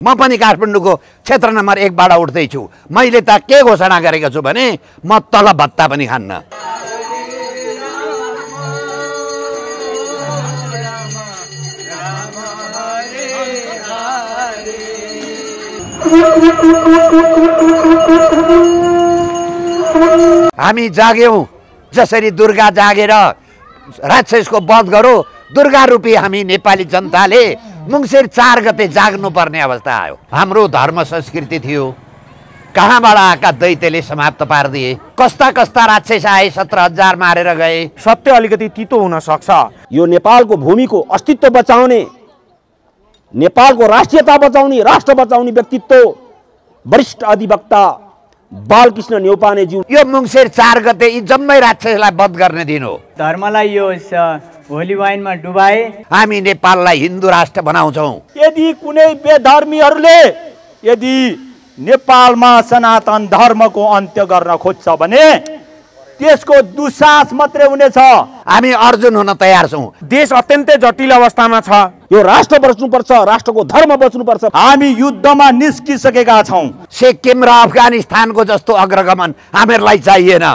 म पनि काठमाडौँको क्षेत्र नम्बर 1 बाट उठ्दैछु। मैले त के घोषणा गरेको छु भने म तलब भत्ता पनि खान्न। हामी जाग्यौं जसरी दुर्गा जागेर राक्षसको वध गरो, दुर्गा रूपी हामी नेपाली जनताले मुंगसिर 4 गते जाग्नुपर्ने अवस्था आयो। हाम्रो धर्म संस्कृति थियो, कहाँबाट आएका दैत्यले समाप्त पारिदिए। कस्ता कस्ता राक्षस आए, 17,000 मारेर गए। सत्य अलिकति तितो हुन सक्छ। यो नेपालको भूमिको अस्तित्व बचाउने, नेपालको राष्ट्रियता बचाउने, राष्ट्र बचाउने व्यक्तित्व वरिष्ठ अधिवक्ता बालकृष्ण न्यौपानेज्यू। यो मुंगसिर 4 गते यी जम्मै राक्षसलाई वध गर्ने दिन हो। धर्मलाई यो होली वाइनमा डुबाए। हामी नेपाललाई हिन्दू राष्ट्र बनाउँछौं। यदि कुनै बेधर्मीहरूले यदि नेपालमा सनातन धर्मको अन्त्य गर्न खोज्छ भने त्यसको दुस्साहस मात्रै हुनेछ। हामी अर्जुन हुन तयार छौं। देश अत्यन्तै जटिल अवस्थामा छ। यो राष्ट्र बच्नुपर्छ, राष्ट्रको धर्म बच्नुपर्छ। हामी युद्धमा निस्किसकेका छौं। सिक्किम र अफगानिस्तानको जस्तो अग्रगमन हामीहरूलाई चाहिएन।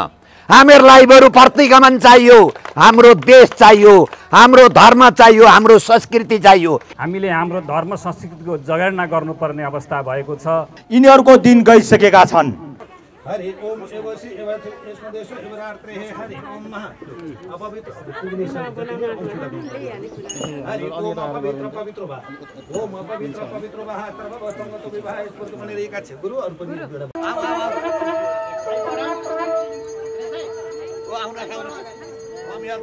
हामीहरूलाई बरु प्रतिगमन चाहियो। हाम्रो देश चाहियो, हाम्रो धर्म चाहियो, हाम्रो संस्कृति चाहियो। हामीले हाम्रो धर्म संस्कृतिको जगेर्ना गर्नुपर्ने अवस्था भएको छ। यिनीहरूको दिन गइसकेका छन्। हरि ओम एवसी एवदेशो एवरार्त्रे हरि ओम महा अपवित्र हरि ओम अपवित्र पवित्र भा ओम अपवित्र पवित्र भा सर्ववतंगतो विवाह स्फूर्त पनि रहेका छ। गुरु अरु पनि ओ आउना खाउना कम यार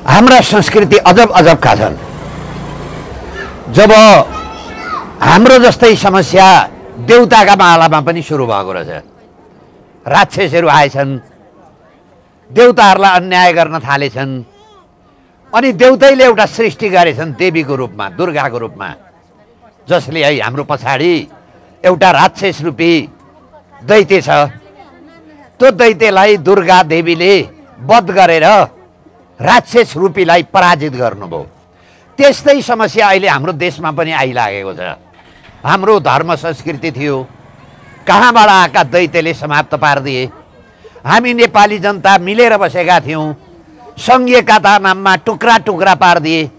हाम्रा संस्कृति अजब अजबका छन्। जब हाम्रो जस्तै समस्या देउताका मालामा पनि सुरु भएको रहेछ। राक्षसहरू आएछन्, देउताहरूलाई अन्याय गर्न थालेछन्। अनि देउतैले एउटा सृष्टि गरेछन् देवीको रूपमा, दुर्गाको रूपमा, जसले है हाम्रो पछाडि एउटा राक्षस रूपी दैत्य छ। त्यो दैत्यलाई दुर्गा देवीले वध गरेर राक्षस रूपीलाई पराजित गर्नुभयो। त्यस्तै समस्या अहिले हाम्रो देशमा पनि आइलागेको छ। हाम्रो धर्म संस्कृति थियो, कहाँबाट आएका दैत्यले समाप्त पारिदिए। हामी नेपाली जनता मिलेर बसेका थियौँ, सङ्घीयताका नाममा टुक्रा टुक्रा पारिदिए।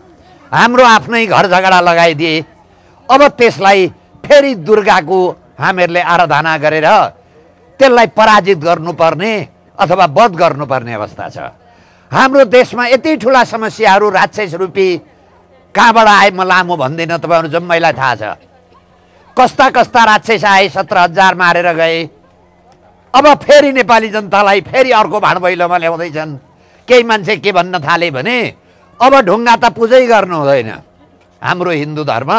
हाम्रो आफ्नै घर झगडा लगाइदिए। अब त्यसलाई फेरि दुर्गाको हामीहरूले आराधना गरेर त्यसलाई पराजित गर्नुपर्ने अथवा वध गर्नुपर्ने अवस्था छ। हाम्रो देशमा यति ठुला समस्याहरू राक्षस रूपी कहाँबाट आए म लामो भन्दिनँ, तपाईँहरू जम्मैलाई थाहा छ। कस्ता कस्ता राक्षस आए, 17,000 मारेर गए। अब फेरि नेपाली जनतालाई फेरि अर्को भाँडभैलोमा ल्याउँदैछन्। केही मान्छे के भन्न थाले भने अब ढुङ्गा त पूजै गर्नु हुँदैन। हाम्रो हिन्दू धर्म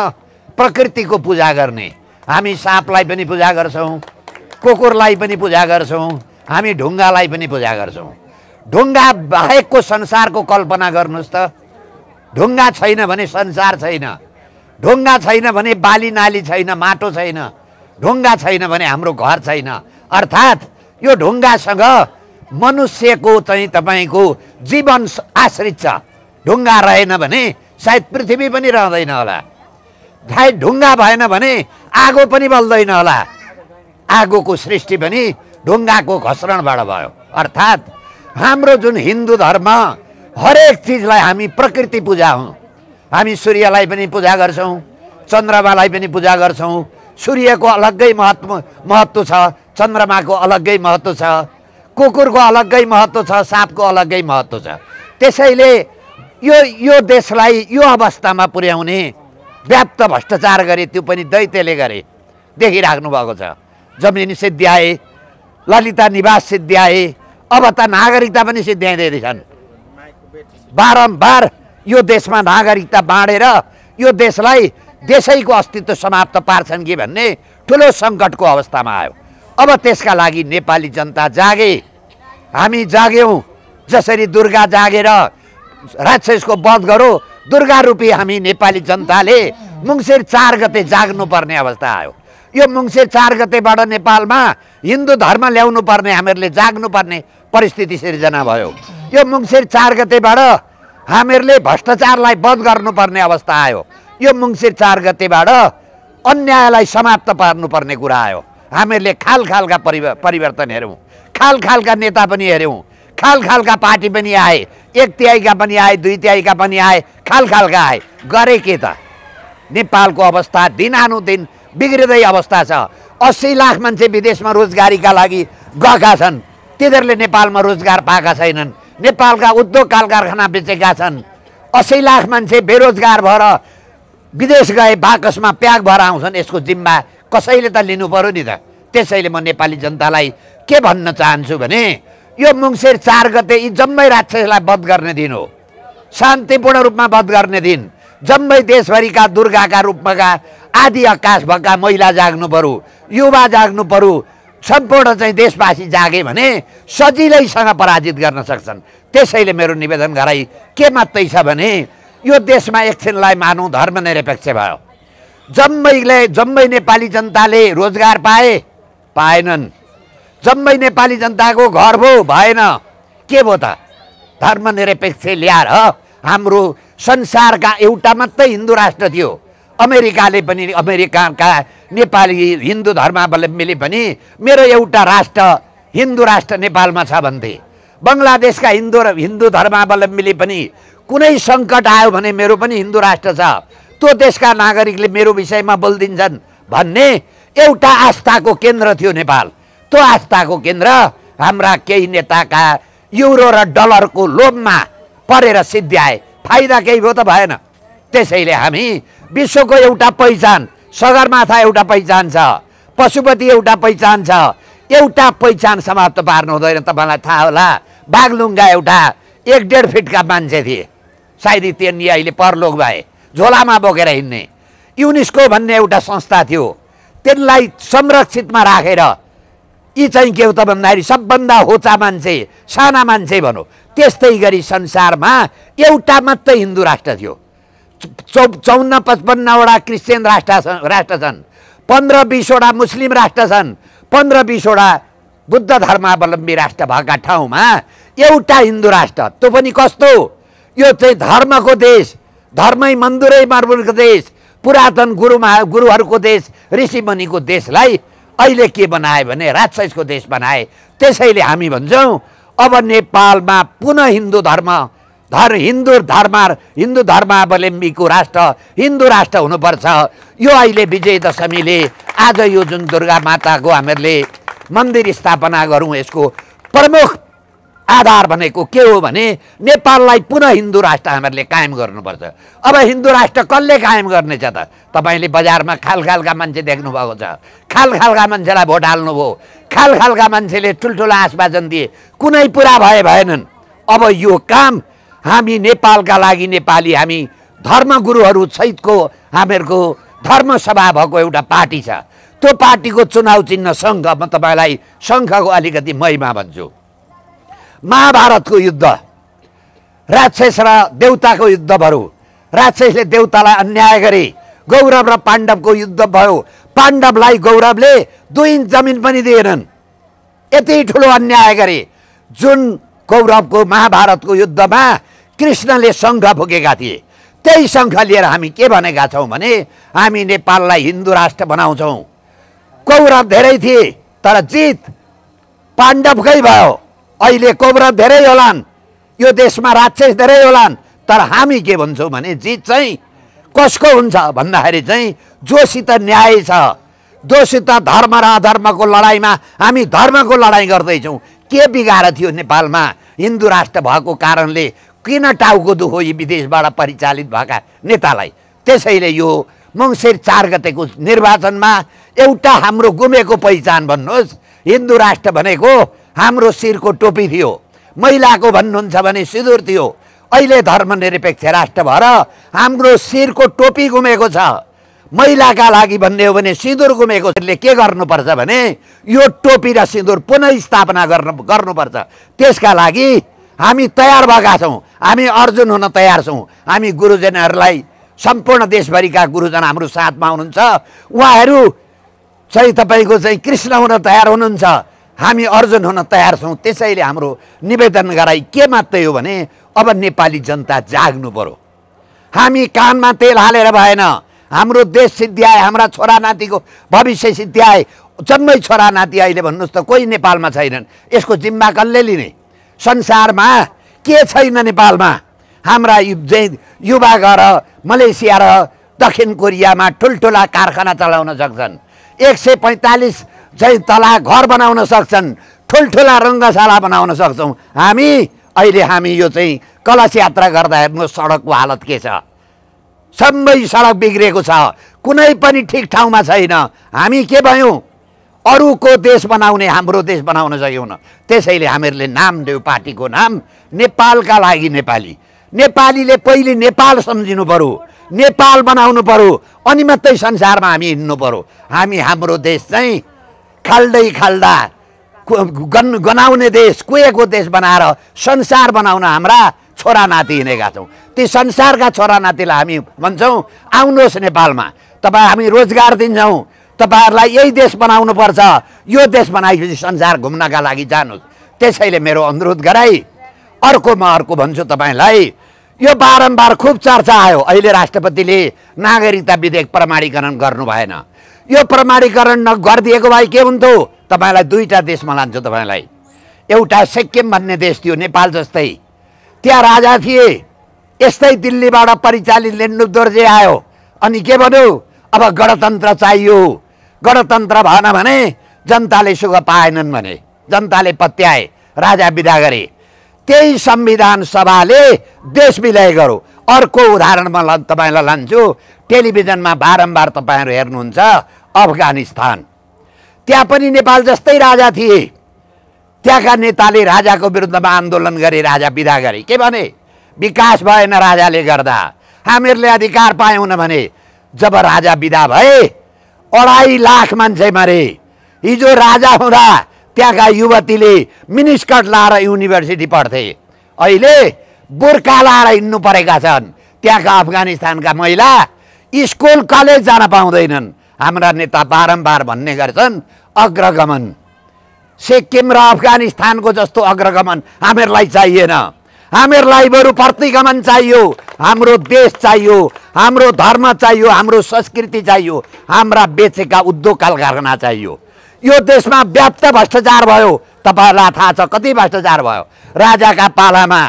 प्रकृतिको पूजा गर्ने। हामी साँपलाई पनि पूजा गर्छौँ, कुकुरलाई पनि पूजा गर्छौँ, हामी ढुङ्गालाई पनि पूजा गर्छौँ। ढुङ्गा बाहेकको संसारको कल्पना गर्नुहोस् त। ढुङ्गा छैन भने संसार छैन। ढुङ्गा छैन भने बाली नाली छैन, माटो छैन। ढुङ्गा छैन भने हाम्रो घर छैन। अर्थात् यो ढुङ्गासँग मनुष्यको चाहिँ तपाईँको जीवन आश्रित छ। ढुङ्गा रहेन भने सायद पृथ्वी पनि रहँदैन होला। सायद ढुङ्गा भएन भने आगो पनि बल्दैन होला। आगोको सृष्टि पनि ढुङ्गाको घस्रणबाट भयो। अर्थात् हाम्रो जुन हिन्दू धर्म हरेक चिजलाई हामी प्रकृति पूजा हौँ। हामी सूर्यलाई पनि पूजा गर्छौँ, चन्द्रमालाई पनि पूजा गर्छौँ। सूर्यको अलग्गै महत्त्व छ, चन्द्रमाको अलग्गै महत्त्व छ, कुकुरको अलग्गै महत्त्व छ, साँपको अलग्गै महत्त्व छ। त्यसैले यो देशलाई यो अवस्थामा पुर्याउने व्याप्त भ्रष्टाचार गरे, त्यो पनि दैत्यले गरे। देखिराख्नु भएको छ। जमिन सिद्ध्याए, ललिता निवास सिद्ध्याए, अब त नागरिकता पनि सिद्ध्याइँदैछन्। बारम्बार यो देशमा नागरिकता बाँडेर यो देशलाई देशैको अस्तित्व समाप्त पार्छन् कि भन्ने ठुलो सङ्कटको अवस्थामा आयो। अब त्यसका लागि नेपाली जनता जागे, हामी जाग्यौँ। जसरी दुर्गा जागेर राक्षसको वध गरो, दुर्गा रूपी हामी नेपाली जनताले मङ्सिर 4 गते जाग्नुपर्ने अवस्था आयो। यो मङ्सिर 4 गतेबाट नेपालमा हिन्दू धर्म ल्याउनु पर्ने, हामीहरूले जाग्नुपर्ने परिस्थिति सिर्जना भयो। यो मङ्सिर 4 गतेबाट हामीहरूले भ्रष्टाचारलाई वध गर्नुपर्ने अवस्था आयो। यो मङ्सिर 4 गतेबाट अन्यायलाई समाप्त पार्नुपर्ने कुरा आयो। हामीहरूले खालखालका परिवर्तन हेऱ्यौँ, खालखालका नेता पनि हेऱ्यौँ, खालखालका पार्टी पनि आए, 1/3 पनि आए, 2/3 पनि आए, खालखालका आए। गरे के त? नेपालको अवस्था दिनानुदिन बिग्रिँदै अवस्था छ। 80 लाख मान्छे विदेशमा रोजगारीका लागि गएका छन्, तिनीहरूले नेपालमा रोजगार पाएका छैनन्। नेपालका उद्योग कलकारखाना बेचेका छन्। 80 लाख मान्छे बेरोजगार भएर विदेश गए, बाकसमा प्याक भएर आउँछन्। यसको जिम्मा कसैले त लिनु पर्यो नि त। त्यसैले म नेपाली जनतालाई के भन्न चाहन्छु भने यो मङ्सिर 4 गते यी जम्मै राक्षसलाई वध गर्ने दिन हो, शान्तिपूर्ण रूपमा वध गर्ने दिन। जम्मै देशभरिका दुर्गाका रूपमा आदि आकाश भएका महिला जाग्नु पर्यो, युवा जाग्नु पर्यो, सम्पूर्ण चाहिँ देशवासी जागे भने सजिलैसँग पराजित गर्न सक्छन्। त्यसैले मेरो निवेदन गराइ के मात्रै छ भने यो देशमा एकछिनलाई मानौँ धर्मनिरपेक्ष भयो। जम्मै नेपाली जनताले रोजगार पाएनन्। जम्मै नेपाली जनताको घर भएन। के भयो त? धर्मनिरपेक्ष ल्याएर हाम्रो संसारका एउटा मात्रै हिन्दू राष्ट्र थियो। अमेरिकाले पनि, अमेरिकाका नेपाली हिन्दू धर्मावलम्बीले पनि मेरो एउटा राष्ट्र हिन्दू राष्ट्र नेपालमा छ भन्थे। बङ्गलादेशका हिन्दू धर्मावलम्बीले पनि कुनै सङ्कट आयो भने मेरो पनि हिन्दू राष्ट्र छ, त्यो देशका नागरिकले मेरो विषयमा बोलिदिन्छन् भन्ने एउटा आस्थाको केन्द्र थियो नेपाल। त्यो आस्थाको केन्द्र हाम्रा केही नेताका युरो र डलरको लोभमा परेर सिद्ध्याए। फाइदा केही भयो त भएन। त्यसैले हामी विश्वको एउटा पहिचान, सगरमाथा एउटा पहिचान छ, पशुपति एउटा पहिचान छ, एउटा पहिचान समाप्त पार्नु हुँदैन। तपाईँलाई थाहा होला, बागलुङका एउटा 1.5 फिटका मान्छे थिए, सायद तिनी अहिले परलोक भए, झोलामा बोकेर हिँड्ने। युनेस्को भन्ने एउटा संस्था थियो, त्यसलाई संरक्षितमा राखेर यी चाहिँ के हो त भन्दाखेरि सबभन्दा होचा मान्छे, साना मान्छे भनौँ। त्यस्तै गरी संसारमा एउटा मात्रै हिन्दू राष्ट्र थियो। 54-55 वटा क्रिस्चियन राष्ट्र छन्, 15-20 वटा मुस्लिम राष्ट्र छन्, 15-20 वटा बुद्ध धर्मावलम्बी राष्ट्र भएका ठाउँमा एउटा हिन्दू राष्ट्र। त्यो पनि कस्तो? यो चाहिँ धर्मको देश, धर्मै मन्दिरै मर्मुरको देश, पुरातन गुरुहरूको देश, ऋषिमुनिको देशलाई अहिले के बनाए भने राक्षसको देश बनाए। त्यसैले हामी भन्छौँ अब नेपालमा पुनः हिन्दू धर्मावलम्बीको राष्ट्र, हिन्दू राष्ट्र हुनुपर्छ। यो अहिले विजयदशमीले आज यो जुन दुर्गा माताको हामीहरूले मन्दिर स्थापना गरौँ, यसको प्रमुख आधार भनेको के हो भने नेपाललाई पुनः हिन्दू राष्ट्र हामीहरूले कायम गर्नुपर्छ। अब हिन्दू राष्ट्र कसले कायम गर्नेछ त? तपाईँले बजारमा खालखालका मान्छे देख्नुभएको छ, खालखालका मान्छेलाई भोट हाल्नुभयो, खालखालका मान्छेले ठुल्ठुला आश्वासन दिए, कुनै पुरा भएनन्। अब यो काम हामी नेपालका लागि, नेपाली हामी धर्मगुरुहरू सहितको हामीहरूको धर्मसभा भएको एउटा पार्टी छ। त्यो पार्टीको चुनाव चिन्ह सङ्घ। म तपाईँलाई सङ्घको अलिकति महिमा भन्छु। महाभारतको युद्ध, राक्षस र देवताको युद्ध भयो। राक्षसले देवतालाई अन्याय गरे, गौरव र पाण्डवको युद्ध भयो। पाण्डवलाई गौरवले 2 इन्च जमिन पनि दिएनन्, यति ठुलो अन्याय गरे। जुन कौरवको महाभारतको युद्धमा कृष्णले शङ्ख फुकेका थिए, त्यही शङ्ख लिएर हामी के भनेका छौँ भने हामी नेपाललाई हिन्दू राष्ट्र बनाउँछौँ। कौरव धेरै थिए तर जित पाण्डवकै भयो। अहिले कौरव धेरै होलान्, यो देशमा राक्षस धेरै होलान्, तर हामी के भन्छौँ भने जित चाहिँ कसको हुन्छ भन्दाखेरि चाहिँ जोसित न्याय छ, जोसित धर्म र अधर्मको लडाइँमा हामी धर्मको लडाइँ गर्दैछौँ। के बिगार थियो नेपालमा हिन्दू राष्ट्र भएको कारणले? किन टाउको दुखो यी विदेशबाट परिचालित भएका नेतालाई? त्यसैले यो मङ्सिर 4 गतेको निर्वाचनमा एउटा हाम्रो गुमेको पहिचान भन्नुहोस्। हिन्दू राष्ट्र भनेको हाम्रो शिरको टोपी थियो, महिलाको भन्नुहुन्छ भने सिन्दुर थियो, अहिले धर्मनिरपेक्ष राष्ट्र भएर हाम्रो शिरको टोपी गुमेको छ। महिलाका लागि भन्ने हो भने सिन्दुर गुमेको छ। के गर्नुपर्छ भने यो टोपी र सिन्दुर पुनः स्थापना गर्नुपर्छ। त्यसका लागि हामी तयार भएका छौँ। हामी अर्जुन हुन तयार छौँ। हामी गुरुजनहरूलाई सम्पूर्ण देशभरिका गुरुजन हाम्रो साथमा हुनुहुन्छ। उहाँहरू चाहिँ तपाईँको चाहिँ कृष्ण हुन तयार हुनुहुन्छ। हामी अर्जुन हुन तयार छौँ। त्यसैले हाम्रो निवेदन गराइ के मात्रै हो भने अब नेपाली जनता जाग्नु पर्यो। हामी कानमा तेल हालेर भएन। हाम्रो देश सिद्ध्याए, हाम्रा छोरा नातिको भविष्य सिद्ध्याए। जम्मै छोरा नाति अहिले भन्नुहोस् त कोही नेपालमा छैनन्। यसको जिम्मा कसले लिने? संसारमा के छैन नेपालमा? हाम्रा युवा गएर मलेसिया र दक्षिण कोरियामा ठुल्ठुला कारखाना चलाउन सक्छन्। 145 चाहिँ तला घर बनाउन सक्छन्। ठुल्ठुला रङ्गशाला बनाउन सक्छौँ। हामी यो चाहिँ कलश यात्रा गर्दा हेर्नुहोस् सडकको हालत के छ। सबै सडक बिग्रेको छ। कुनै पनि ठिक ठाउँमा छैन। हामी के भयौँ? अरूको देश बनाउने हाम्रो देश बनाउन सक्यौँ। त्यसैले हामीहरूले नाम दियौँ पार्टीको नाम नेपालका लागि नेपाली। नेपालीले पहिले नेपाल सम्झिनु पर्यो, नेपाल बनाउनु पर्यो, अनि मात्रै संसारमा हामी हिँड्नु पर्यो। हाम्रो देश चाहिँ खाल्दा गनाउने देश, कुहेको देश बनाएर संसार बनाउन हाम्रा छोरा नाति हिँडेका छौँ। ती संसारका छोरा नातिलाई हामी भन्छौँ आउनुहोस् नेपालमा, हामी रोजगार दिन्छौँ, तपाईँहरूलाई यही देश बनाउनु पर्छ। यो देश बनाएपछि संसार घुम्नका लागि जानुहोस्। त्यसैले मेरो अनुरोध गराई अर्को भन्छु तपाईँलाई, यो बारम्बार खुब चर्चा आयो। अहिले राष्ट्रपतिले नागरिकता विधेयक प्रमाणीकरण गर्नु भएन। यो प्रमाणीकरण नगरिदिएको भए के हुन्थ्यो? तपाईँलाई दुईटा देशमा लान्छु तपाईँलाई। एउटा सिक्किम भन्ने देश थियो, नेपाल जस्तै। त्यहाँ राजा थिए। यस्तै दिल्लीबाट परिचालित लेन्डु दोर्जे आयो अनि के भन्यो? अब गणतन्त्र चाहियो। गणतन्त्र भएन भने जनताले सुख पाएनन् भने जनताले पत्याए, राजा विदा गरे। त्यही संविधान सभाले देश विलय गर्यो। अर्को उदाहरणमा तपाईँलाई लान्छु। टेलिभिजनमा बारम्बार तपाईँहरू हेर्नुहुन्छ अफगानिस्तान। त्यहाँ पनि नेपाल जस्तै राजा थिए। त्यहाँका नेताले राजाको विरुद्धमा आन्दोलन गरे, राजा विदा गरे। के भने? विकास भएन राजाले गर्दा, हामीहरूले अधिकार पायौँ भने। जब राजा विदा भए 2.5 लाख मान्छे मरे। हिजो राजा हुँदा त्यहाँका युवतीले मिनिस्कर्ट लाएर युनिभर्सिटी पढ्थे, अहिले बुर्का लाएर हिँड्नु परेका छन्। त्यहाँका अफगानिस्तानका महिला स्कुल कलेज जान पाउँदैनन्। हाम्रा नेता बारम्बार भन्ने गर्छन् अग्रगमन। सिक्किम र अफगानिस्तानको जस्तो अग्रगमन हामीहरूलाई चाहिएन। हामीहरूलाई बरु प्रतिगमन चाहियो। हाम्रो देश चाहियो, हाम्रो धर्म चाहियो, हाम्रो संस्कृति चाहियो, हाम्रा बेचेका उद्योग कलकारखाना चाहियो। यो देशमा व्याप्त भ्रष्टाचार भयो। तपाईँहरूलाई थाहा छ कति भ्रष्टाचार भयो। राजाका पालामा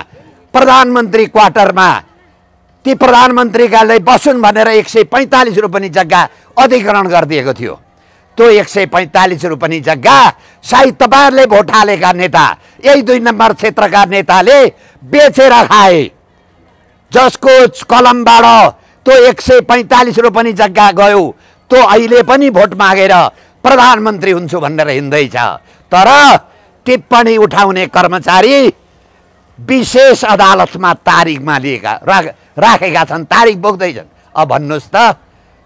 प्रधानमन्त्री क्वार्टरमा ती प्रधानमन्त्रीका लागि बसुन् भनेर 145 रुपियाँ जग्गा अधिग्रहण गरिदिएको थियो। त्यो 145 रुपियाँ जग्गा सायद तपाईँहरूले भोट हालेका नेता, यही 2 नम्बर क्षेत्रका नेताले बेचेर खाए। जसको कलमबाट त्यो 145 रुपियाँ जग्गा गयो, त्यो अहिले पनि भोट मागेर प्रधानमन्त्री हुन्छु भनेर हिँड्दैछ। तर टिप्पणी उठाउने कर्मचारी विशेष अदालतमा तारिखमा राखेका छन्, तारिख बोक्दैछन्। अब भन्नुहोस् त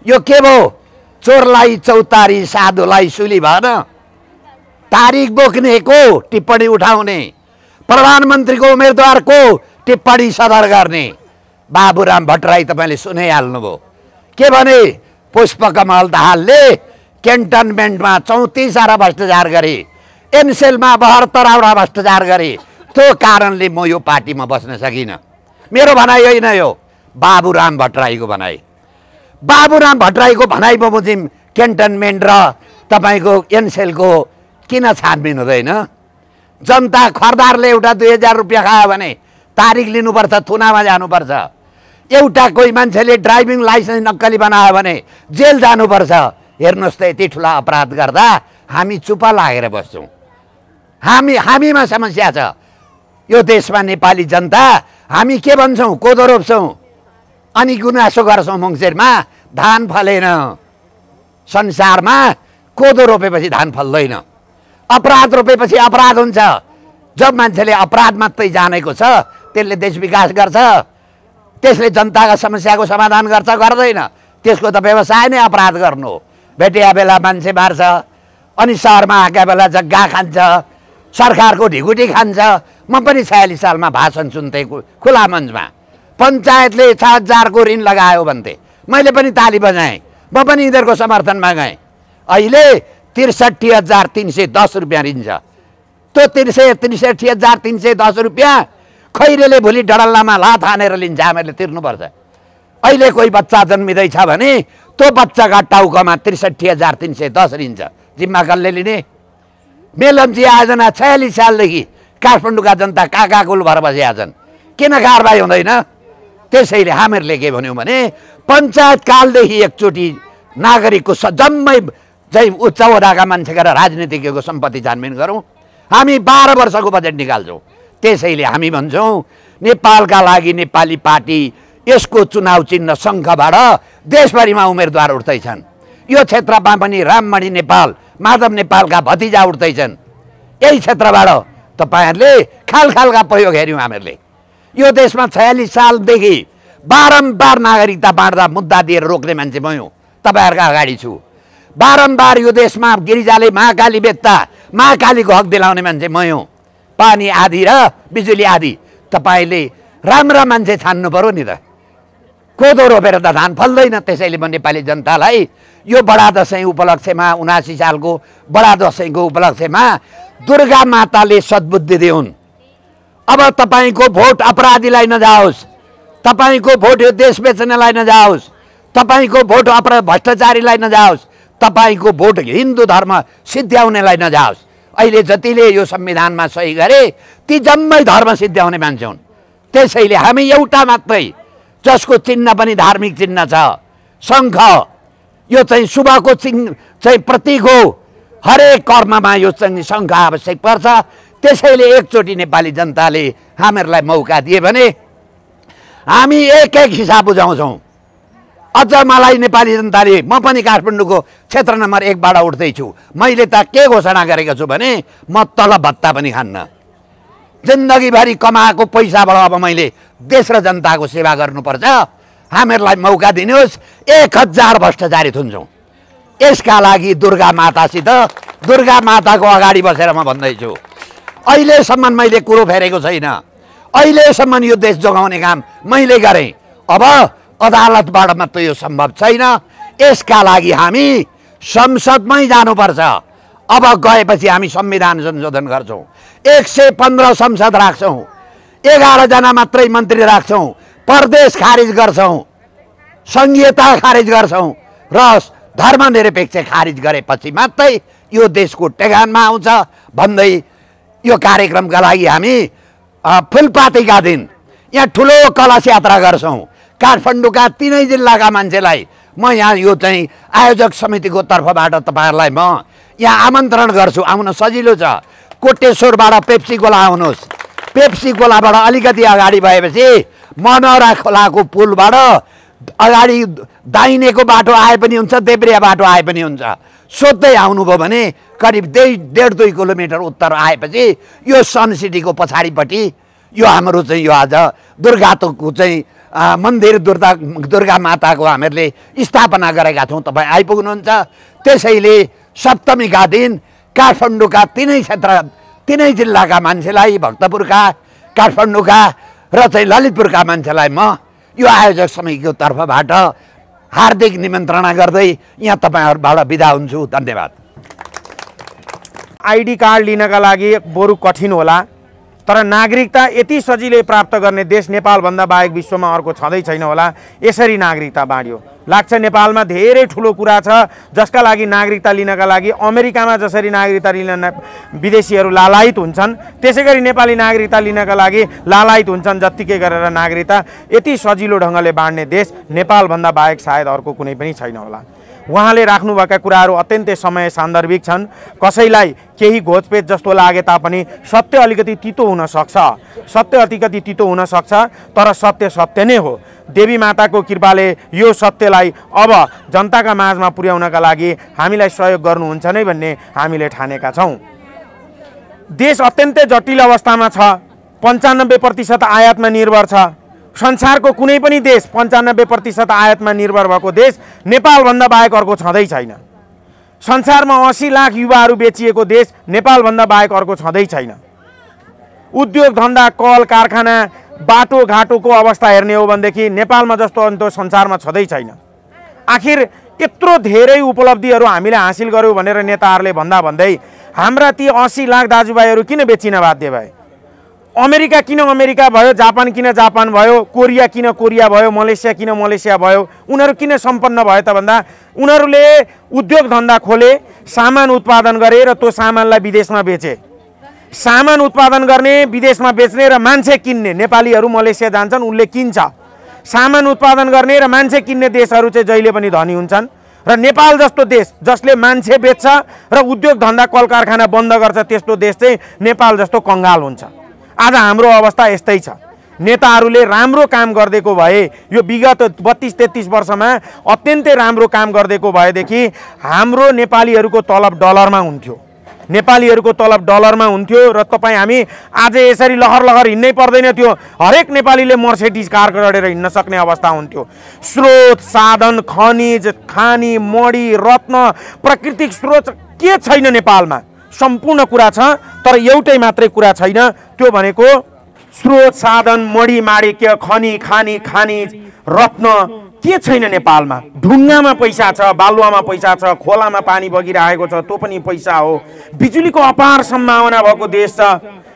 यो के भयो? चोरलाई चौतारी, साधुलाई सुली भएन? तारिख बोक्नेको टिप्पणी उठाउने, प्रधानमन्त्रीको उम्मेदवारको टिप्पणी सदर गर्ने। बाबुराम भट्टराई तपाईँले सुनाइहाल्नुभयो। के भने? पुष्पकमल दाहालले क्यान्टनमेन्टमा 34 भ्रष्टाचार गरे, एनसेलमा 72 भ्रष्टाचार गरे। त्यो कारणले म यो पार्टीमा बस्न सकिनँ। मेरो भनाइ होइन, यो बाबुराम भट्टराईको भनाइ। बाबुराम भट्टराईको भनाइ बमोजिम क्यान्टनमेन्ट र तपाईँको एनसेलको किन छानबिन हुँदैन? जनता खरदारले एउटा 2000 रुपियाँ खायो भने तारिख लिनुपर्छ, थुनामा जानुपर्छ। एउटा कोही मान्छेले ड्राइभिङ लाइसेन्स नक्कली बनायो भने जेल जानुपर्छ। हेर्नुहोस् त, यति ठुला अपराध गर्दा हामी चुप लागेर बस्छौँ। हामीमा समस्या छ। यो देशमा नेपाली जनता हामी के भन्छौँ? कोदो रोप्छौँ अनि गुनासो गर्छौँ मङ्सिरमा धान फलेन। संसारमा कोदो रोपेपछि धान फल्दैन, अपराध रोपेपछि अपराध हुन्छ। जब मान्छेले अपराध मात्रै जानेको छ त्यसले देश विकास गर्छ, त्यसले जनताका समस्याको समाधान गर्छ, गर्दैन? त्यसको त व्यवसाय नै अपराध गर्नु हो। भेटिया बेला मान्छे मार्छ, अनि सहरमा आएका बेला जग्गा खान्छ, सरकारको ढिकुटी खान्छ। म पनि 46 सालमा भाषण सुन्थेँ खुला मञ्चमा, पञ्चायतले 6000 को ऋण लगायो भन्थे, मैले पनि ताली बजाएँ, म पनि यिनीहरूको समर्थनमा गएँ। अहिले 63,310 रुपियाँ ऋण छ। त्यो 63,310 रुपियाँ खैरेले भोलि डडल्लामा लात हानेर लिन्छ, हामीहरूले तिर्नुपर्छ। अहिले कोही बच्चा जन्मिँदैछ भने त्यो बच्चाका टाउकोमा 63,310 ऋण छ, जिम्मा कसले लिने? मेलम्ची आयोजना 46 सालदेखि काठमाडौँका जनता काकाकुल भएर बसेका छन्, किन कारबाही हुँदैन? त्यसैले हामीहरूले के भन्यौँ भने पञ्चायत कालदेखि एकचोटि नागरिकको जम्मै चाहिँ उच्च ओहदाका मान्छेका र राजनीतिज्ञको सम्पत्ति छानबिन गरौँ। हामी 12 वर्षको बजेट निकाल्छौँ। त्यसैले हामी भन्छौँ नेपालका लागि नेपाली पार्टी यसको चुनाव चिन्ह शङ्खबाट देशभरिमा उम्मेदवार उठ्दैछन्। यो क्षेत्रमा पनि राममणि नेपाल, माधव नेपालका भतिजा उठ्दैछन्। यही क्षेत्रबाट तपाईँहरूले खालखालका प्रयोग हेऱ्यौँ हामीहरूले। यो देशमा 46 सालदेखि बारम्बार नागरिकता बाँड्दा मुद्दा दिएर रोक्ने मान्छे म हुँ, तपाईँहरूका अगाडि छु। बारम्बार यो देशमा गिरिजाले महाकाली बेच्दा महाकालीको हक दिलाउने मान्छे म हुँ। पानी आधी र बिजुली आधी। तपाईँले राम्रा मान्छे छान्नु पर्यो नि त। कोदो रोपेर त धान फल्दैन। त्यसैले म नेपाली जनतालाई यो बडा दसैँ उपलक्ष्यमा 79 सालको बडा दसैँको उपलक्ष्यमा दुर्गा माताले सद्बुद्धि दिउन्। अब तपाईँको भोट अपराधीलाई नजाओस्, तपाईँको भोट यो देश बेच्नेलाई नजाओस्, तपाईँको भोट भ्रष्टाचारीलाई नजाओस्, तपाईँको भोट हिन्दू धर्म सिद्ध्याउनेलाई नजाओस्। अहिले जतिले यो संविधानमा सही गरे ती जम्मै धर्म सिद्ध्याउने मान्छे हुन्। त्यसैले हामी एउटा मात्रै, जसको चिन्ह पनि धार्मिक चिन्ह छ, शङ्ख, यो चाहिँ शुभको चाहिँ प्रतीक हो। हरेक कर्ममा यो चाहिँ शङ्ख आवश्यक पर्छ। त्यसैले एकचोटि नेपाली जनताले हामीहरूलाई मौका दिए भने हामी एक हिसाब बुझाउँछौँ। अझ मलाई नेपाली जनताले, म पनि काठमाडौँको क्षेत्र नम्बर 1बाट उठ्दैछु, मैले त के घोषणा गरेको छु भने म तलब भत्ता पनि खान्न। जिन्दगीभरि कमाएको पैसाबाट अब मैले देश र जनताको सेवा गर्नुपर्छ। हामीहरूलाई मौका दिनुहोस्, 1000 भ्रष्टाचारी थुन्छौँ। यसका लागि दुर्गा मातासित, दुर्गा माताको अगाडि बसेर म भन्दैछु, अहिलेसम्म मैले कुरो फेरेको छैन। अहिलेसम्म यो देश जोगाउने काम मैले गरेँ। अब अदालतबाट मात्र यो सम्भव छैन। यसका लागि हामी संसदमै जानुपर्छ। अब गएपछि हामी संविधान संशोधन गर्छौँ, 115 संसद राख्छौँ, 11 जना मात्रै मन्त्री राख्छौँ, प्रदेश खारिज गर्छौँ, सङ्घीयता खारिज गर्छौँ र धर्मनिरपेक्ष खारिज गरेपछि मात्रै यो देशको टेगानमा आउँछ भन्दै यो कार्यक्रमका लागि हामी फुलपातीका दिन यहाँ ठुलो कलश यात्रा गर्छौँ। काठमाडौँका 3 जिल्लाका मान्छेलाई म यहाँ यो चाहिँ आयोजक समितिको तर्फबाट तपाईँहरूलाई म यहाँ आमन्त्रण गर्छु। आउन सजिलो छ। कोटेश्वरबाट पेप्सी गोला आउनुहोस्। पेप्सी गोलाबाट अलिकति अगाडि भएपछि मनोरा खोलाको पुलबाट अगाडि दाहिनेको बाटो आए पनि हुन्छ, देब्रिया बाटो आए पनि हुन्छ। सोध्दै आउनुभयो भने करिब 1.5-2 किलोमिटर उत्तर आएपछि यो सन सिटीको पछाडिपट्टि यो हाम्रो चाहिँ यो आज दुर्गाको चाहिँ मन्दिर दुर्गा माताको हामीहरूले स्थापना गरेका छौँ। तपाईँ आइपुग्नुहुन्छ। त्यसैले सप्तमीका दिन काठमाडौँका 3 क्षेत्र 3 जिल्लाका मान्छेलाई, भक्तपुरका, काठमाडौँका र चाहिँ ललितपुरका मान्छेलाई म यो आयोजक समितिको तर्फबाट हार्दिक निमन्त्रणा गर्दै यहाँ तपाईँहरूबाट बिदा हुन्छु। धन्यवाद। आइडी कार्ड लिनका लागि बरु कठिन होला, तर नागरिकता यति सजिलै प्राप्त गर्ने देश नेपालभन्दा बाहेक विश्वमा अर्को छँदै छैन होला। यसरी नागरिकता बाँड्यो। लाग्छ नेपालमा धेरै ठुलो कुरा छ जसका लागि नागरिकता लिनका लागि अमेरिकामा जसरी नागरिकता लिन विदेशीहरू लालायित हुन्छन्, त्यसै गरी नेपाली नागरिकता लिनका लागि लालायित हुन्छन्। जत्तिकै गरेर नागरिकता यति सजिलो ढङ्गले बाँड्ने देश नेपालभन्दा बाहेक सायद अर्को कुनै पनि छैन होला। उहाँले राख्नुभएका कुराहरू अत्यन्तै समय सान्दर्भिक छन्। कसैलाई केही घोचपेच जस्तो लागे तापनि सत्य अलिकति तितो हुन सक्छ, सत्य अलिकति तितो हुन सक्छ, तर सत्य सत्य नै हो। देवी माताको कृपाले यो सत्यलाई अब जनताका माझमा पुर्याउनका लागि हामीलाई सहयोग गर्नुहुन्छ नै भन्ने हामीले ठानेका छौँ। देश अत्यन्तै जटिल अवस्थामा छ। 95% आयातमा निर्भर छ। संसारको कुनै पनि देश 95% आयातमा निर्भर भएको देश नेपालभन्दा बाहेक अर्को छँदै छैन। संसारमा 80 लाख युवाहरू बेचिएको देश नेपालभन्दा बाहेक अर्को छँदै छैन। उद्योग धन्दा, कल कारखाना, बाटो घाटोको अवस्था हेर्ने हो भनेदेखि नेपालमा जस्तो अन्त संसारमा छँदै छैन। आखिर यत्रो धेरै उपलब्धिहरू हामीले हासिल गर्यौँ भनेर नेताहरूले भन्दै हाम्रा ती 80 लाख दाजुभाइहरू किन बेचिन बाध्य भए? अमेरिका किन अमेरिका भयो, जापान किन जापान भयो, कोरिया किन कोरिया भयो, मलेसिया किन मलेसिया भयो? उनीहरू किन सम्पन्न भयो त भन्दा उनीहरूले उद्योग धन्दा खोले, सामान उत्पादन गरे र त्यो सामानलाई विदेशमा बेचे। सामान उत्पादन गर्ने, विदेशमा बेच्ने र मान्छे किन्ने, नेपालीहरू मलेसिया जान्छन्, उनले किन्छ। सामान उत्पादन गर्ने र मान्छे किन्ने देशहरू चाहिँ जहिले पनि धनी हुन्छन् र नेपाल जस्तो देश जसले मान्छे बेच्छ र उद्योग धन्दा कल कारखाना बन्द गर्छ त्यस्तो देश चाहिँ नेपाल जस्तो कङ्गाल हुन्छ। आज हाम्रो अवस्था यस्तै छ। नेताहरूले राम्रो काम गरिदिएको भए, यो विगत 32-33 वर्षमा अत्यन्तै राम्रो काम गरिदिएको भएदेखि हाम्रो नेपालीहरूको तलब डलरमा हुन्थ्यो। नेपालीहरूको तलब डलरमा हुन्थ्यो र हामी आज यसरी लहर लहर हिँड्नै पर्दैन थियो। हरेक नेपालीले मर्सिडिज कार चढेर हिँड्न सक्ने अवस्था हुन्थ्यो। स्रोत, साधन, खनिज, खानी, मडी, रत्न, प्राकृतिक स्रोत के छैन नेपालमा? सम्पूर्ण कुरा छ, तर एउटै मात्रै कुरा छैन, त्यो भनेको स्रोत, साधन, मडी माणिक्य, खनी, खानी, खनिज, रत्न के छैन नेपालमा? ढुङ्गामा पैसा छ, बालुवामा पैसा छ, खोलामा पानी बगिरहेको छ, त्यो पनि पैसा हो। बिजुलीको अपार सम्भावना भएको देश छ,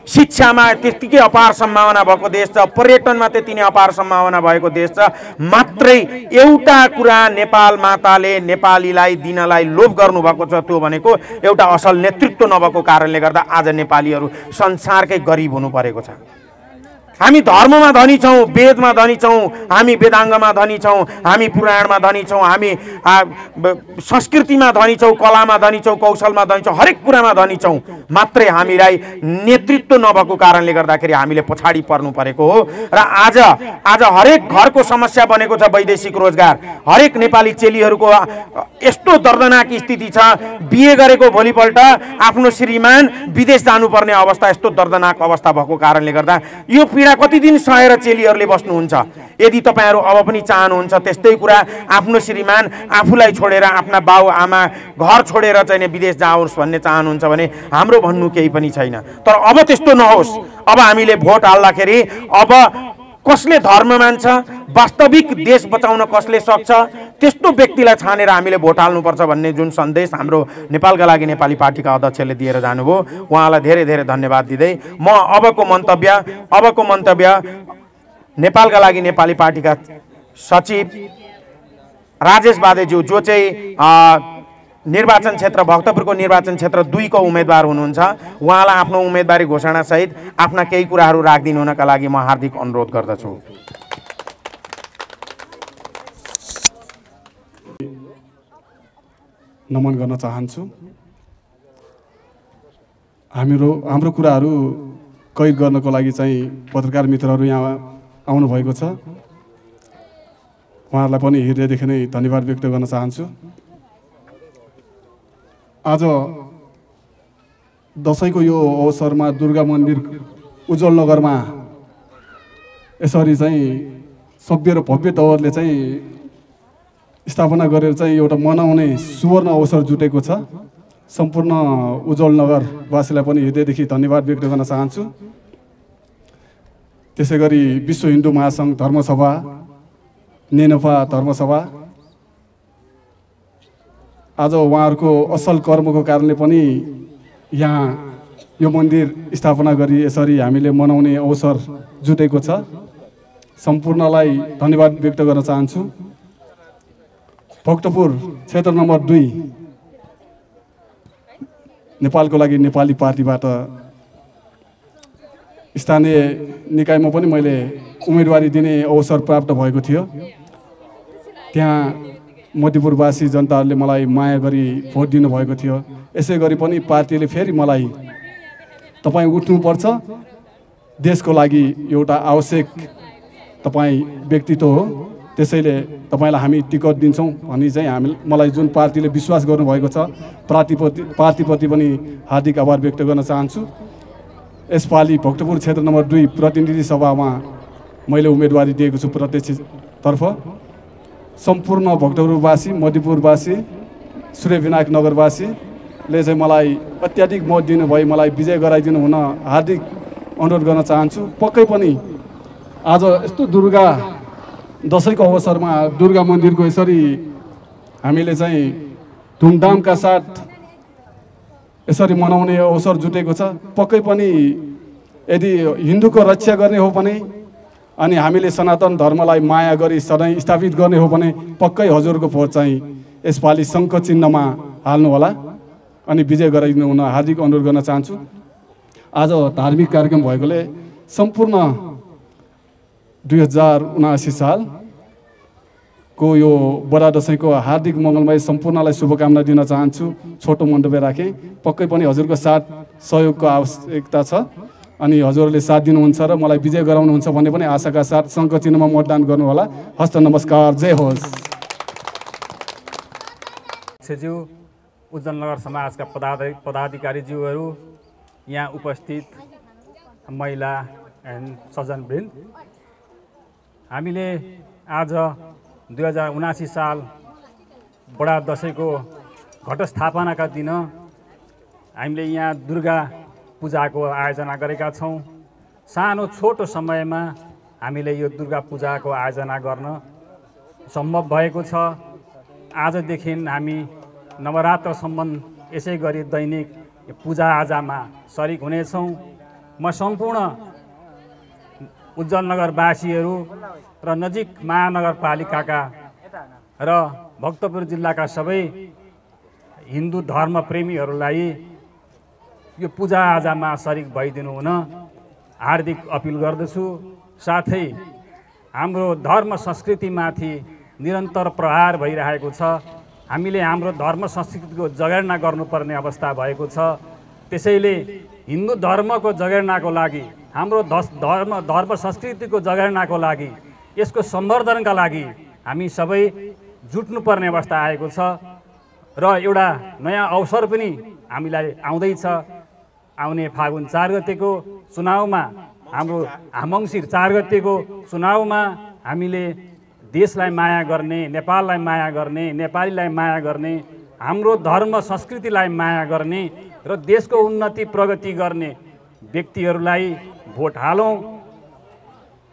शिक्षामा त्यतिकै अपार सम्भावना भएको देश छ, पर्यटनमा त्यति नै अपार सम्भावना भएको देश छ। मात्रै एउटा कुरा नेपाल माताले नेपालीलाई दिनलाई लोभ गर्नुभएको छ, त्यो भनेको एउटा असल नेतृत्व नभएको कारणले गर्दा आज नेपालीहरू संसारकै गरिब हुनु परेको छ। हामी धर्ममा धनी छौँ, वेदमा धनी छौँ, हामी वेदाङ्गमा धनी छौँ, हामी पुराणमा धनी छौँ, हामी संस्कृतिमा धनी छौँ, कलामा धनी छौँ, कौशलमा धनी छौँ, हरेक कुरामा धनी छौँ। मात्रै हामीलाई नेतृत्व नभएको कारणले गर्दाखेरि हामीले पछाडि पर्नु परेको हो। र आज हरेक घरको समस्या बनेको छ वैदेशिक रोजगार। हरेक नेपाली चेलीहरूको यस्तो दर्दनाक स्थिति छ, बिहे गरेको भोलिपल्ट आफ्नो श्रीमान विदेश जानुपर्ने अवस्था, यस्तो दर्दनाक अवस्था भएको कारणले गर्दा यो पीडा कति दिन सहेर चेलीहरूले बस्नुहुन्छ? यदि तपाईँहरू अब पनि चाहनुहुन्छ त्यस्तै कुरा, आफ्नो श्रीमान आफूलाई छोडेर, आफ्ना बाउ आमा घर छोडेर चाहिँ विदेश जाओस् भन्ने चाहनुहुन्छ भने हाम्रो भन्नु केही पनि छैन। तर अब त्यस्तो नहोस्। अब हामीले भोट हाल्दाखेरि अब कसले धर्म मान्छ, वास्तविक देश बचाउन कसले सक्छ, त्यस्तो व्यक्तिलाई छानेर हामीले भोट हाल्नुपर्छ भन्ने जुन सन्देश हाम्रो नेपालका लागि नेपाली पार्टीका अध्यक्षले दिएर जानुभयो, उहाँलाई धेरै धेरै धन्यवाद दिँदै म अबको मन्तव्य नेपालका लागि नेपाली पार्टीका सचिव राजेश बादेज्यू, जो चाहिँ निर्वाचन क्षेत्र भक्तपुरको निर्वाचन क्षेत्र 2 को उम्मेदवार हुनुहुन्छ, उहाँलाई आफ्नो उम्मेदवारी घोषणा सहित आफ्ना केही कुराहरू राखिदिनु हुनका लागि म हार्दिक अनुरोध गर्दछु। नमन गर्न चाहन्छु। हाम्रो कुराहरू कैद गर्नको लागि चाहिँ पत्रकार मित्रहरू यहाँ आउनु भएको छ, उहाँहरूलाई पनि हृदयदेखि नै धन्यवाद व्यक्त गर्न चाहन्छु। आज दसैँको यो अवसरमा दुर्गा मन्दिर उज्जवल नगरमा यसरी चाहिँ सभ्य र भव्य तवरले चाहिँ स्थापना गरेर चाहिँ एउटा मनाउने सुवर्ण अवसर जुटेको छ। सम्पूर्ण उज्जवल नगरवासीलाई पनि हृदयदेखि धन्यवाद व्यक्त गर्न चाहन्छु। त्यसै गरी विश्व हिन्दू महासङ्घ धर्मसभा, नेनपा धर्मसभा, आज उहाँहरूको असल कर्मको कारणले पनि यहाँ यो मन्दिर स्थापना गरी यसरी हामीले मनाउने अवसर जुटेको छ। सम्पूर्णलाई धन्यवाद व्यक्त गर्न चाहन्छु। भक्तपुर क्षेत्र नम्बर 2 नेपालको लागि नेपाली पार्टीबाट स्थानीय निकायमा पनि मैले उम्मेदवारी दिने अवसर प्राप्त भएको थियो। त्यहाँ मध्यपुरवासी जनताहरूले मलाई माया गरी भोट दिनुभएको थियो। यसै गरी पनि पार्टीले फेरि मलाई तपाईँ उठ्नुपर्छ, देशको लागि एउटा आवश्यक तपाईँ व्यक्तित्व हो, त्यसैले तपाईँलाई हामी टिकट दिन्छौँ भनी चाहिँ मलाई जुन पार्टीले विश्वास गर्नुभएको छ, पार्टीप्रति पनि हार्दिक आभार व्यक्त गर्न चाहन्छु। यसपालि भक्तपुर क्षेत्र नम्बर 2 प्रतिनिधि सभामा मैले उम्मेदवारी दिएको छु प्रत्यक्षतर्फ। सम्पूर्ण भक्तपुरवासी, मधुपुरवासी, सूर्यविनायक नगरवासीले चाहिँ मलाई अत्याधिक मत दिनुभई मलाई विजय गराइदिनु हुन हार्दिक अनुरोध गर्न चाहन्छु। पक्कै पनि आज यस्तो दुर्गा दशैंको अवसरमा दुर्गा मन्दिरको यसरी हामीले चाहिँ धुमधामका साथ यसरी मनाउने अवसर जुटेको छ। पक्कै पनि यदि हिन्दूको रक्षा गर्ने हो भने अनि हामीले सनातन धर्मलाई माया गरी सधैँ स्थापित गर्ने हो भने पक्कै हजुरको भोट चाहिँ यसपालि शङ्ख चिन्हमा हाल्नु होला अनि विजय गराइदिनु हुन हार्दिक अनुरोध गर्न चाहन्छु। आज धार्मिक कार्यक्रम भएकोले सम्पूर्ण 2079 सालको यो बडा दशैंको हार्दिक मङ्गलमय सम्पूर्णलाई शुभकामना दिन चाहन्छु। छोटो मन्तव्य राखेँ। पक्कै पनि हजुरको साथ सहयोगको आवश्यकता छ अनि हजुरहरूले साथ दिनुहुन्छ र मलाई विजय गराउनुहुन्छ भन्ने पनि आशाका साथ शङ्ख चिन्हमा मतदान गर्नुहोला। हस्त नमस्कार, जय होस्। ज्यू, उज्जवल नगर समाजका पदाधिकारीज्यूहरू, यहाँ उपस्थित महिला एन्ड सज्जनवृन्द, हामीले आज 2079 साल बडा दशैंको घटस्थापनाका दिन हामीले यहाँ दुर्गा पूजाको आयोजना गरेका छौँ। सानो छोटो समयमा हामीले यो दुर्गा पूजाको आयोजना गर्न सम्भव भएको छ। आजदेखि हामी नवरात्रसम्म यसै गरी दैनिक पूजाआजामा सरिक हुनेछौँ। म सम्पूर्ण उज्जवल नगरवासीहरू र नजिक महानगरपालिकाका र भक्तपुर जिल्लाका सबै हिन्दू धर्म प्रेमीहरूलाई यो पूजाआजामा सरिक भइदिनु हुन हार्दिक अपिल गर्दछु। साथै हाम्रो धर्म संस्कृतिमाथि निरन्तर प्रहार भइरहेको छ। हामीले हाम्रो धर्म संस्कृतिको जगेर्ना गर्नुपर्ने अवस्था भएको छ। त्यसैले हिन्दू धर्मको जगेर्नाको लागि, हाम्रो धर्म संस्कृतिको जगेर्नाको लागि, यसको सम्वर्धनका लागि हामी सबै जुट्नुपर्ने अवस्था आएको छ र एउटा नयाँ अवसर पनि हामीलाई आउँदैछ। आउने फागुन 4 गतेको चुनावमा, हाम्रो मङ्सिर 4 गतेको चुनावमा हामीले देशलाई माया गर्ने, नेपाललाई माया गर्ने, नेपालीलाई माया गर्ने, हाम्रो धर्म संस्कृतिलाई माया गर्ने र देशको उन्नति प्रगति गर्ने व्यक्तिहरूलाई भोट हालौँ।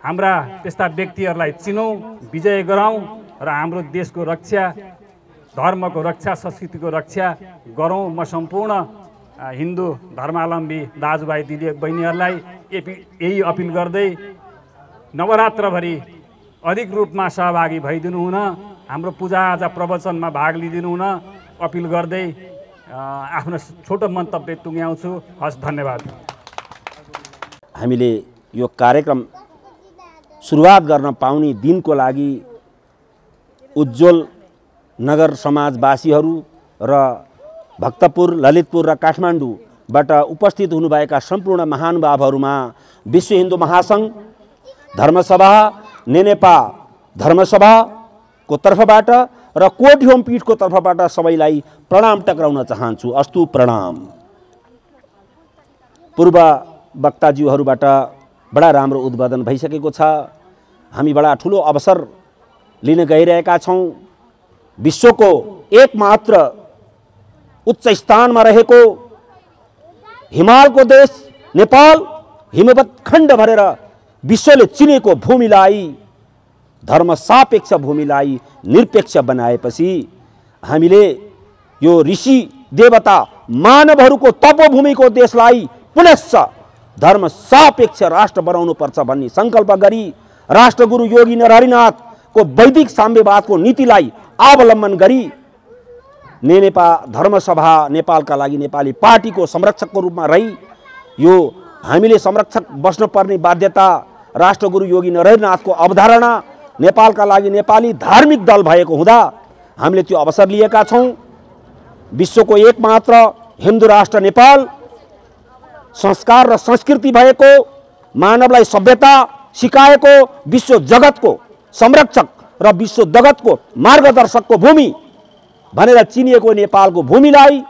हाम्रा त्यस्ता व्यक्तिहरूलाई चिनौँ, विजय गराउँ र हाम्रो देशको रक्षा, धर्मको रक्षा, संस्कृतिको रक्षा गरौँ। म सम्पूर्ण हिन्दू धर्मावलम्बी दाजुभाइ दिदी बहिनीहरूलाई यही अपिल गर्दै नवरात्रभरि अधिक रूपमा सहभागी भइदिनु हुन, हाम्रो पूजाआजा प्रवचनमा भाग लिइदिनु हुन अपिल गर्दै आफ्नो छोटो मन्तव्य टुङ्ग्याउँछु। हस्, धन्यवाद। हामीले यो कार्यक्रम सुरुवात गर्न पाउने दिनको लागि उज्जवल नगर समाजवासीहरू र भक्तपुर, ललितपुर र काठमाडौँबाट उपस्थित हुनुभएका सम्पूर्ण महानुभावहरूमा विश्व हिन्दू महासङ्घ, धर्मसभा, नेनेपा धर्मसभाको तर्फबाट र कोट होम पीठको तर्फबाट सबैलाई प्रणाम टक्राउन चाहन्छु। अस्तु, प्रणाम। पूर्व वक्ताज्यूहरूबाट बडा राम्रो उद्बोधन भइसकेको छ। हामी बडा ठुलो अवसर लिन गइरहेका छौँ। विश्वको एकमात्र उच्च स्थानमा रहेको हिमालको देश नेपाल हिमवत् खण्ड भरेर विश्वले चिनेको भूमिलाई, धर्म सापेक्ष भूमिलाई निरपेक्ष बनाएपछि हामीले यो ऋषि देवता मानवहरूको तपोभूमिको देशलाई पुनश्च धर्म सापेक्ष राष्ट्र बनाउनुपर्छ भन्ने सङ्कल्प गरी राष्ट्रगुरु योगी नरहरिनाथको वैदिक साम्यवादको नीतिलाई अवलम्बन गरी नेनेपा धर्मसभा नेपालका लागि नेपाली पार्टीको संरक्षकको रूपमा रही यो हामीले संरक्षक बस्नुपर्ने बाध्यता राष्ट्रगुरु योगी नरहरिनाथको अवधारणा नेपालका लागि नेपाली धार्मिक दल भएको हुँदा हामीले त्यो अवसर लिएका छौँ। विश्वको एकमात्र हिन्दू राष्ट्र नेपाल संस्कार र संस्कृति भएको, मानवलाई सभ्यता सिकाएको, विश्व जगतको संरक्षक र विश्व जगतको मार्गदर्शकको भूमि भनेर चिनिएको नेपालको भूमिलाई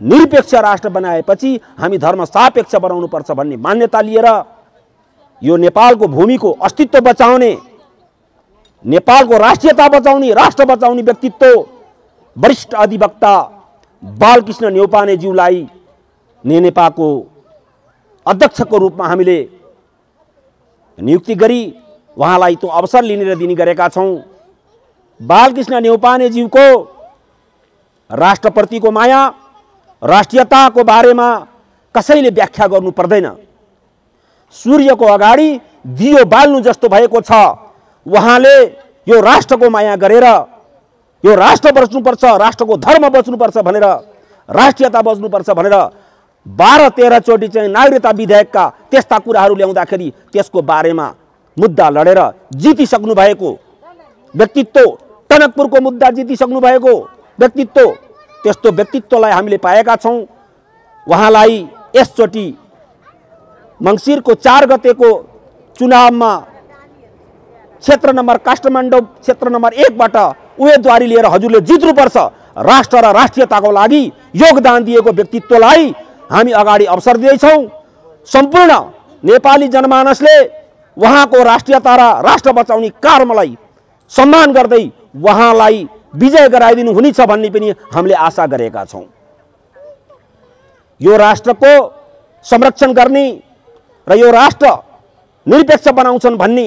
निरपेक्ष राष्ट्र बनाएपछि हामी धर्म सापेक्ष बनाउनुपर्छ भन्ने मान्यता लिएर यो नेपालको भूमिको अस्तित्व बचाउने, नेपालको राष्ट्रियता बचाउने, राष्ट्र बचाउने व्यक्तित्व वरिष्ठ अधिवक्ता बालकृष्ण न्यौपानेज्यूलाई नेनेपाको अध्यक्षको रूपमा हामीले नियुक्ति गरी उहाँलाई त्यो अवसर लिने र दिने गरेका छौँ। बालकृष्ण न्यौपानेज्यूको राष्ट्रप्रतिको माया, राष्ट्रियताको बारेमा कसैले व्याख्या गर्नु पर्दैन। सूर्यको अगाडि दियो बाल्नु जस्तो भएको छ। उहाँले यो राष्ट्रको माया गरेर यो राष्ट्र बच्नुपर्छ, राष्ट्रको धर्म बच्नुपर्छ भनेर, राष्ट्रियता बच्नुपर्छ भनेर 12-13 चोटि चाहिँ नागरिकता विधेयकका त्यस्ता कुराहरू ल्याउँदाखेरि त्यसको बारेमा मुद्दा लडेर जितिसक्नु भएको व्यक्तित्व, टनकपुरको मुद्दा जितिसक्नु भएको व्यक्तित्व, त्यस्तो व्यक्तित्वलाई हामीले पाएका छौँ। उहाँलाई यसचोटि मङ्सिरको 4 गतेको चुनावमा क्षेत्र नम्बर काठमाडौँ क्षेत्र नम्बर 1 बाट उम्मेदवारी लिएर हजुरले जित्नुपर्छ। राष्ट्र र राष्ट्रियताको लागि योगदान दिएको व्यक्तित्वलाई हामी अगाडि अवसर दिँदैछौँ। सम्पूर्ण नेपाली जनमानसले उहाँको राष्ट्रियता र राष्ट्र बचाउने कर्मलाई सम्मान गर्दै उहाँलाई विजय गराइदिनु हुनेछ भन्ने पनि हामीले आशा गरेका छौँ। यो राष्ट्रको संरक्षण गर्ने र यो राष्ट्र निरपेक्ष बनाउँछन् भन्ने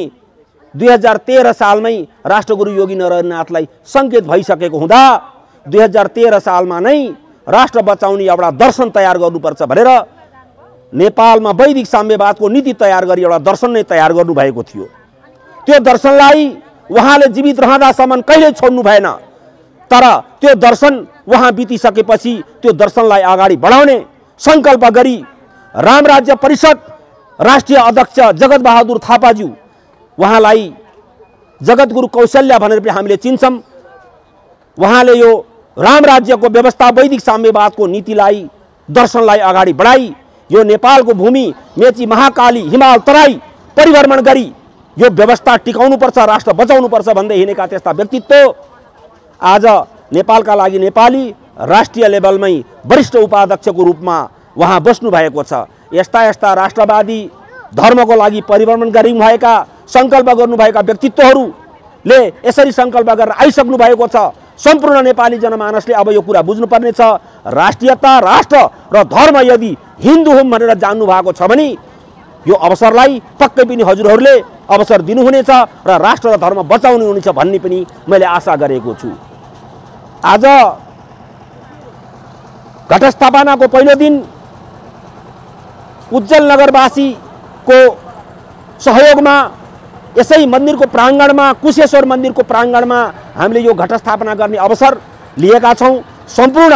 2013 सालमै राष्ट्रगुरु योगी नरहरिनाथलाई सङ्केत भइसकेको हुँदा 2013 सालमा नै राष्ट्र बचाउने एउटा दर्शन तयार गर्नुपर्छ भनेर नेपालमा वैदिक साम्यवादको नीति तयार गरी एउटा दर्शन नै तयार गर्नुभएको थियो। त्यो दर्शनलाई उहाँले जीवित रहँदासम्म कहिल्यै छोड्नु भएन। तर त्यो दर्शन उहाँ बितिसकेपछि त्यो दर्शनलाई अगाडि बढाउने सङ्कल्प गरी रामराज्य परिषद राष्ट्रिय अध्यक्ष जगतबहादुर थापाज्यू, उहाँलाई जगतगुरु कौशल्या भनेर पनि हामीले चिन्छौँ। उहाँले यो रामराज्यको व्यवस्था, वैदिक साम्यवादको नीतिलाई, दर्शनलाई अगाडि बढाई यो नेपालको भूमि मेची, महाकाली, हिमाल तराई परिभ्रमण गरी यो व्यवस्था टिकाउनुपर्छ, राष्ट्र बचाउनुपर्छ भन्दै हिँडेका त्यस्ता व्यक्तित्व आज नेपालका लागि नेपाली राष्ट्रिय लेभलमै वरिष्ठ उपाध्यक्षको रूपमा उहाँ बस्नु भएको छ। यस्ता यस्ता राष्ट्रवादी धर्मको लागि परिभ्रमण गरिनुभएका, सङ्कल्प गर्नुभएका व्यक्तित्वहरूले यसरी सङ्कल्प गरेर आइसक्नु भएको छ। सम्पूर्ण नेपाली जनमानसले अब यो कुरा बुझ्नुपर्ने छ। राष्ट्रियता, राष्ट्र र धर्म यदि हिन्दू हुँ भनेर जान्नु भएको छ भने यो अवसरलाई पक्कै पनि हजुरहरूले अवसर दिनुहुनेछ र राष्ट्र र धर्म बचाउनु हुनेछ भन्ने पनि मैले आशा गरेको छु। आज घटस्थापनाको पहिलो दिन उज्जैन नगरवासीको सहयोगमा यसै मन्दिरको प्राङ्गणमा, कुशेश्वर मन्दिरको प्राङ्गणमा हामीले यो घटस्थापना गर्ने अवसर लिएका छौँ। सम्पूर्ण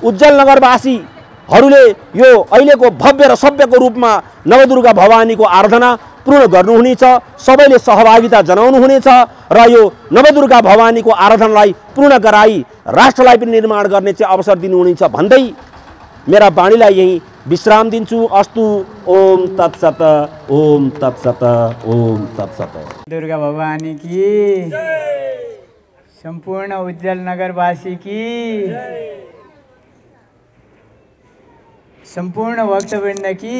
उज्जैन नगरवासीहरूले यो अहिलेको भव्य र सभ्यको रूपमा नवदुर्गा भवानीको आराधना पूर्ण गर्नुहुनेछ। सबैले सहभागिता जनाउनुहुनेछ र यो नवदुर्गा भवानीको आराधनालाई पूर्ण गराई राष्ट्रलाई पनि निर्माण गर्ने चाहिँ अवसर दिनुहुनेछ भन्दै मेरा बाणीलाई यही विश्राम दिन्छु। अस्तु। ओम तत्सत, ओम तत्सत, ओम तत्सत। दुर्गा भवानी की, सम्पूर्ण उज्जैन नगरवासी की, सम्पूर्ण भक्तवृन्द की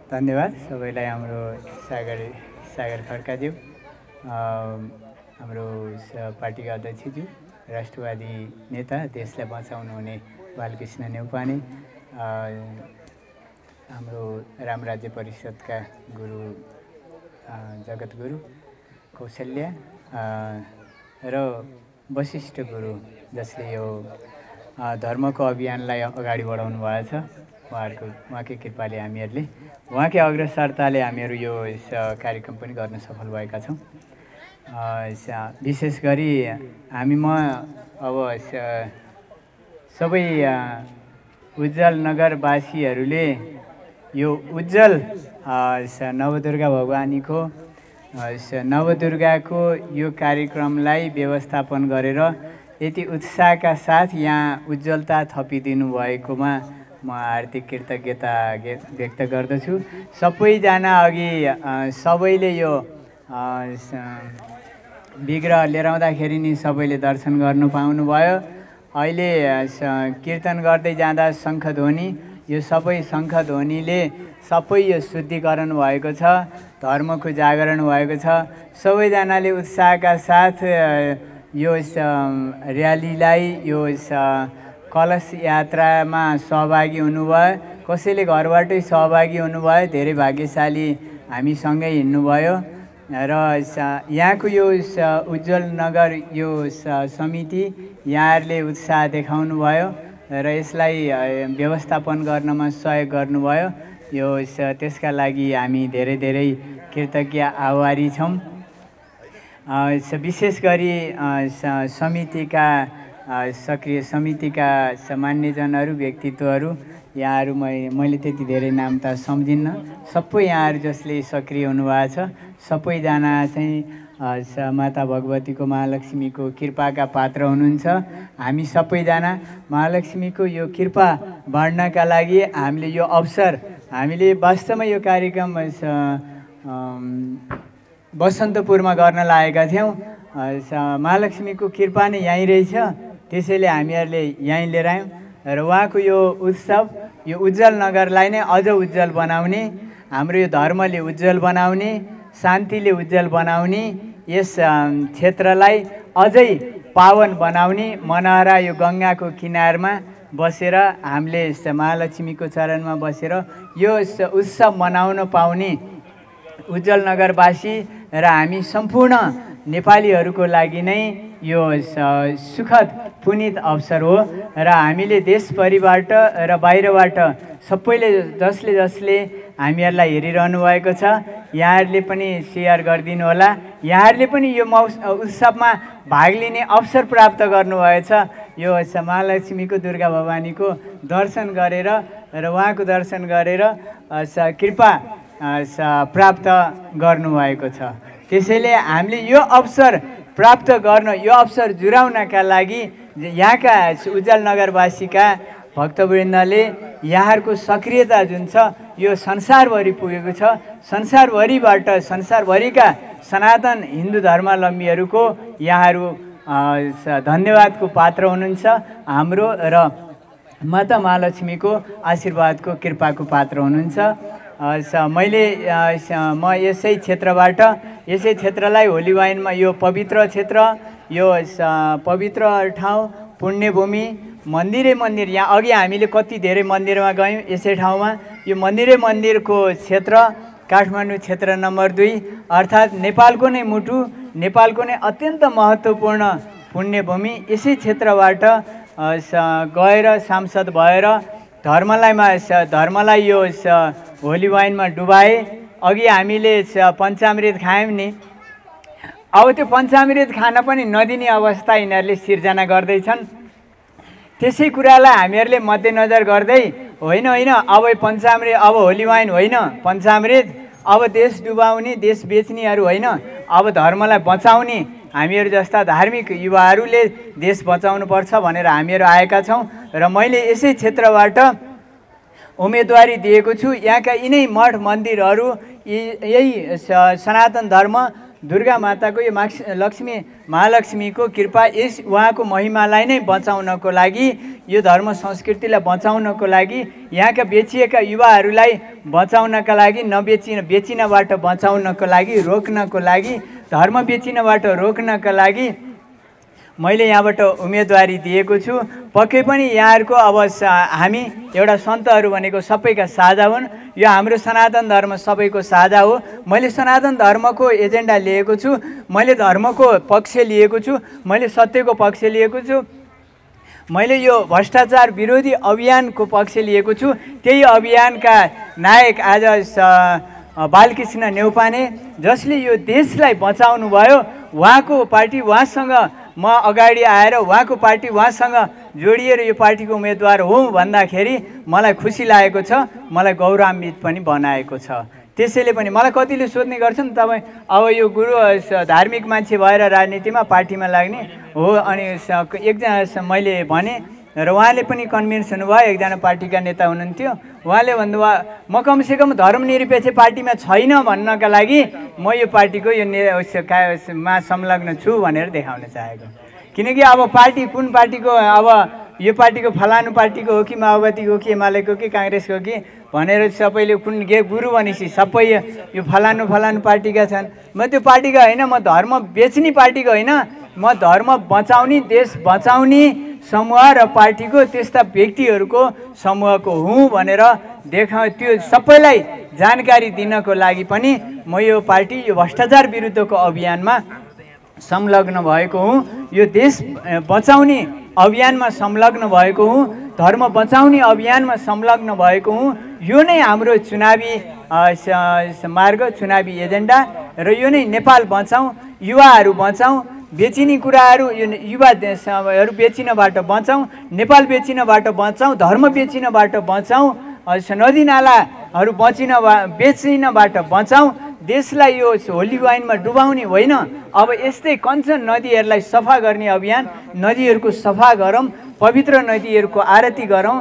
धन्यवाद। सबैलाई हाम्रो सागर खड्काज्यू, हाम्रो पार्टीका अध्यक्षज्यू, राष्ट्रवादी नेता, देशलाई बचाउनु हुने बालकृष्ण न्यौपाने, हाम्रो रामराज्य परिषदका गुरु जगतगुरु कौशल्या र वशिष्ठ गुरु जसले यो धर्मको अभियानलाई अगाडि बढाउनु भएको छ, उहाँकै कृपाले हामीहरूले, उहाँकै अग्रसरताले हामीहरू यो कार्यक्रम पनि गर्न सफल भएका छौँ। विशेष गरी म अब सबै उज्जैन नगरवासीहरूले यो उज्जैन नवदुर्गा भवानीको नवदुर्गाको यो कार्यक्रमलाई व्यवस्थापन गरेर यति उत्साहका साथ यहाँ उज्जवलता थपिदिनु भएकोमा म हार्दिक कृतज्ञता व्यक्त गर्दछु। सबैजना अघि सबैले यो विग्रह लिएर आउँदाखेरि नि सबैले दर्शन गर्नु पाउनुभयो। अहिले कीर्तन गर्दै जाँदा शङ्खध्वनि, यो सबै शङ्खध्वनिले सबै यो शुद्धिकरण भएको छ, धर्मको जागरण भएको छ। सबैजनाले उत्साहका साथ यो र्यालीलाई, यो कलश यात्रामा सहभागी हुनुभयो। कसैले घरबाटै सहभागी हुनुभयो, धेरै भाग्यशाली हामीसँगै हिँड्नुभयो। र यहाँको यो उज्जवल नगर यो समिति यहाँहरूले उत्साह देखाउनु भयो र यसलाई व्यवस्थापन गर्नमा सहयोग गर्नुभयो। यो त्यसका लागि हामी धेरै धेरै कृतज्ञ आभारी छौँ। विशेष गरी समितिका सक्रिय समितिका मान्यजनहरू, व्यक्तित्वहरू, यहाँहरू मैले त्यति धेरै नाम त सम्झिन्न, सबै यहाँहरू जसले सक्रिय हुनुभएको छ, सबैजना चाहिँ माता भगवतीको, महालक्ष्मीको कृपाका पात्र हुनुहुन्छ। हामी सबैजना महालक्ष्मीको यो कृपा बाँड्नका लागि हामीले यो अवसर, हामीले वास्तवमा यो कार्यक्रम बसन्तपुरमा गर्न लागेका थियौँ। महालक्ष्मीको कृपा नै यहीँ रहेछ, त्यसैले हामीहरूले यहीँ लिएर आयौँ र उहाँको यो उत्सव, यो उज्जवल नगरलाई नै अझ उज्जवल बनाउने, हाम्रो यो धर्मले उज्जवल बनाउने, शान्तिले उज्जवल बनाउने, यस क्षेत्रलाई अझै पावन बनाउने, मनहरा यो गङ्गाको किनारमा बसेर हामीले महालक्ष्मीको चरणमा बसेर यो उत्सव मनाउन पाउने उज्जवल नगरवासी र हामी सम्पूर्ण नेपालीहरूको लागि नै यो सुखद पुनित अवसर हो। र हामीले देशभरिबाट र बाहिरबाट सबैले जसले हामीहरूलाई हेरिरहनु भएको छ, यहाँहरूले पनि सेयर गरिदिनु होला। यहाँहरूले पनि यो उत्सवमा भाग लिने अवसर प्राप्त गर्नुभएछ। यो महालक्ष्मीको, दुर्गा भवानीको दर्शन गरेर र उहाँको दर्शन गरेर कृपा प्राप्त गर्नुभएको छ। त्यसैले हामीले यो अवसर प्राप्त गर्न, यो अवसर जुराउनका लागि यहाँका उज्जवल नगरवासीका भक्तवृन्दले यहाँहरूको सक्रियता जुन छ यो संसारभरि पुगेको छ। संसारभरिबाट, संसारभरिका सनातन हिन्दू धर्मावलम्बीहरूको यहाँहरू धन्यवादको पात्र हुनुहुन्छ। हाम्रो र माता महालक्ष्मीको आशीर्वादको, कृपाको पात्र हुनुहुन्छ। म यसै क्षेत्रबाट, यसै क्षेत्रलाई होली वाइनमा, यो पवित्र क्षेत्र, यो पवित्र ठाउँ, पुण्यभूमि, मन्दिर, यहाँ अघि हामीले कति धेरै मन्दिरमा गयौँ। यसै ठाउँमा यो मन्दिरको क्षेत्र काठमाडौँ क्षेत्र नम्बर 2, अर्थात् नेपालको नै मुटु, नेपालको नै अत्यन्त महत्त्वपूर्ण पुण्यभूमि। यसै क्षेत्रबाट गएर सांसद भएर धर्मलाई यो होली वाइनमा डुबाए। अघि हामीले पञ्चामृत खायौँ नि, अब त्यो पञ्चामृत खान पनि नदिने अवस्था यिनीहरूले सिर्जना गर्दैछन्। त्यसै कुरालाई हामीहरूले मध्यनजर गर्दै होइन अब पञ्चामृत, अब होली वाइन होइन, पञ्चामृत, अब देश डुबाउने, देश बेच्नेहरू होइन, अब धर्मलाई बचाउने हामीहरू जस्ता धार्मिक युवाहरूले देश बचाउनुपर्छ भनेर हामीहरू आएका छौँ। र मैले यसै क्षेत्रबाट उम्मेदवारी दिएको छु। यहाँका यिनै मठ मन्दिरहरू, यही सनातन धर्म, दुर्गा माताको, यो महालक्ष्मीको कृपा, यस उहाँको महिमालाई नै बचाउनको लागि, यो धर्म संस्कृतिलाई बचाउनको लागि, यहाँका बेचिएका युवाहरूलाई बचाउनका लागि, बेचिनबाट बचाउनको लागि, रोक्नको लागि, धर्म बेचिनबाट रोक्नका लागि मैले यहाँबाट उम्मेदवारी दिएको छु। पक्कै पनि यहाँहरूको अब हामी एउटा सन्तहरू भनेको सबैका साझा हुन्। यो हाम्रो सनातन धर्म सबैको साझा हो। मैले सनातन धर्मको एजेन्डा लिएको छु, मैले धर्मको पक्ष लिएको छु, मैले सत्यको पक्ष लिएको छु, मैले यो भ्रष्टाचार विरोधी अभियानको पक्ष लिएको छु। त्यही अभियानका नायक आज बालकृष्ण न्यौपाने, जसले यो देशलाई बचाउनु भयो, उहाँको पार्टी, उहाँसँग म अगाडि आएर उहाँको पार्टी उहाँसँग जोडिएर यो पार्टीको उम्मेदवार हुँ भन्दाखेरि मलाई खुसी लागेको छ, मलाई गौरवान्वित पनि बनाएको छ। त्यसैले पनि मलाई कतिले सोध्ने गर्छन्, तपाईँ अब यो गुरु धार्मिक मान्छे भएर राजनीतिमा पार्टीमा लाग्ने हो? अनि एकजना मैले भने र उहाँले पनि कन्भिन्स हुनुभयो, एकजना पार्टीका नेता हुनुहुन्थ्यो, उहाँले भन्नुभयो म कमसेकम धर्मनिरपेक्ष पार्टीमा छैन भन्नका लागि म यो पार्टीको यो मा संलग्न छु भनेर देखाउन चाहेको। किनकि अब पार्टी कुन पार्टीको, अब यो पार्टीको फलानु पार्टीको हो कि माओवादीको हो कि एमालेको कि काङ्ग्रेसको कि भनेर सबैले कुन गुरु भनेपछि सबै यो फलानु पार्टीका छन्। म त्यो पार्टीका होइन, म धर्म बेच्ने पार्टीको होइन, म धर्म बचाउने, देश बचाउने समूह र पार्टीको त्यस्ता व्यक्तिहरूको समूहको हुँ भनेर त्यो सबैलाई जानकारी दिनको लागि पनि म यो पार्टी, यो भ्रष्टाचार विरुद्धको अभियानमा संलग्न भएको हुँ। यो देश बचाउने अभियानमा संलग्न भएको हुँ, धर्म बचाउने अभियानमा संलग्न भएको हुँ। यो नै हाम्रो चुनावी मार्ग, चुनावी एजेन्डा र यो नै नेपाल बचाउँ, युवाहरू बचाउँ, बेचिने कुराहरू यो युवाहरू बेचिनबाट बचाउँ, नेपाल बेचिनबाट बचाउँ, धर्म बेचिनबाट बचाउँ, नदी नालाहरू बेचिनबाट बचाउँ, देशलाई यो होली वाइनमा डुबाउने होइन। अब यस्तै कञ्चन नदीहरूलाई सफा गर्ने अभियान, नदीहरूको सफा गरौँ, पवित्र नदीहरूको आरती गरौँ,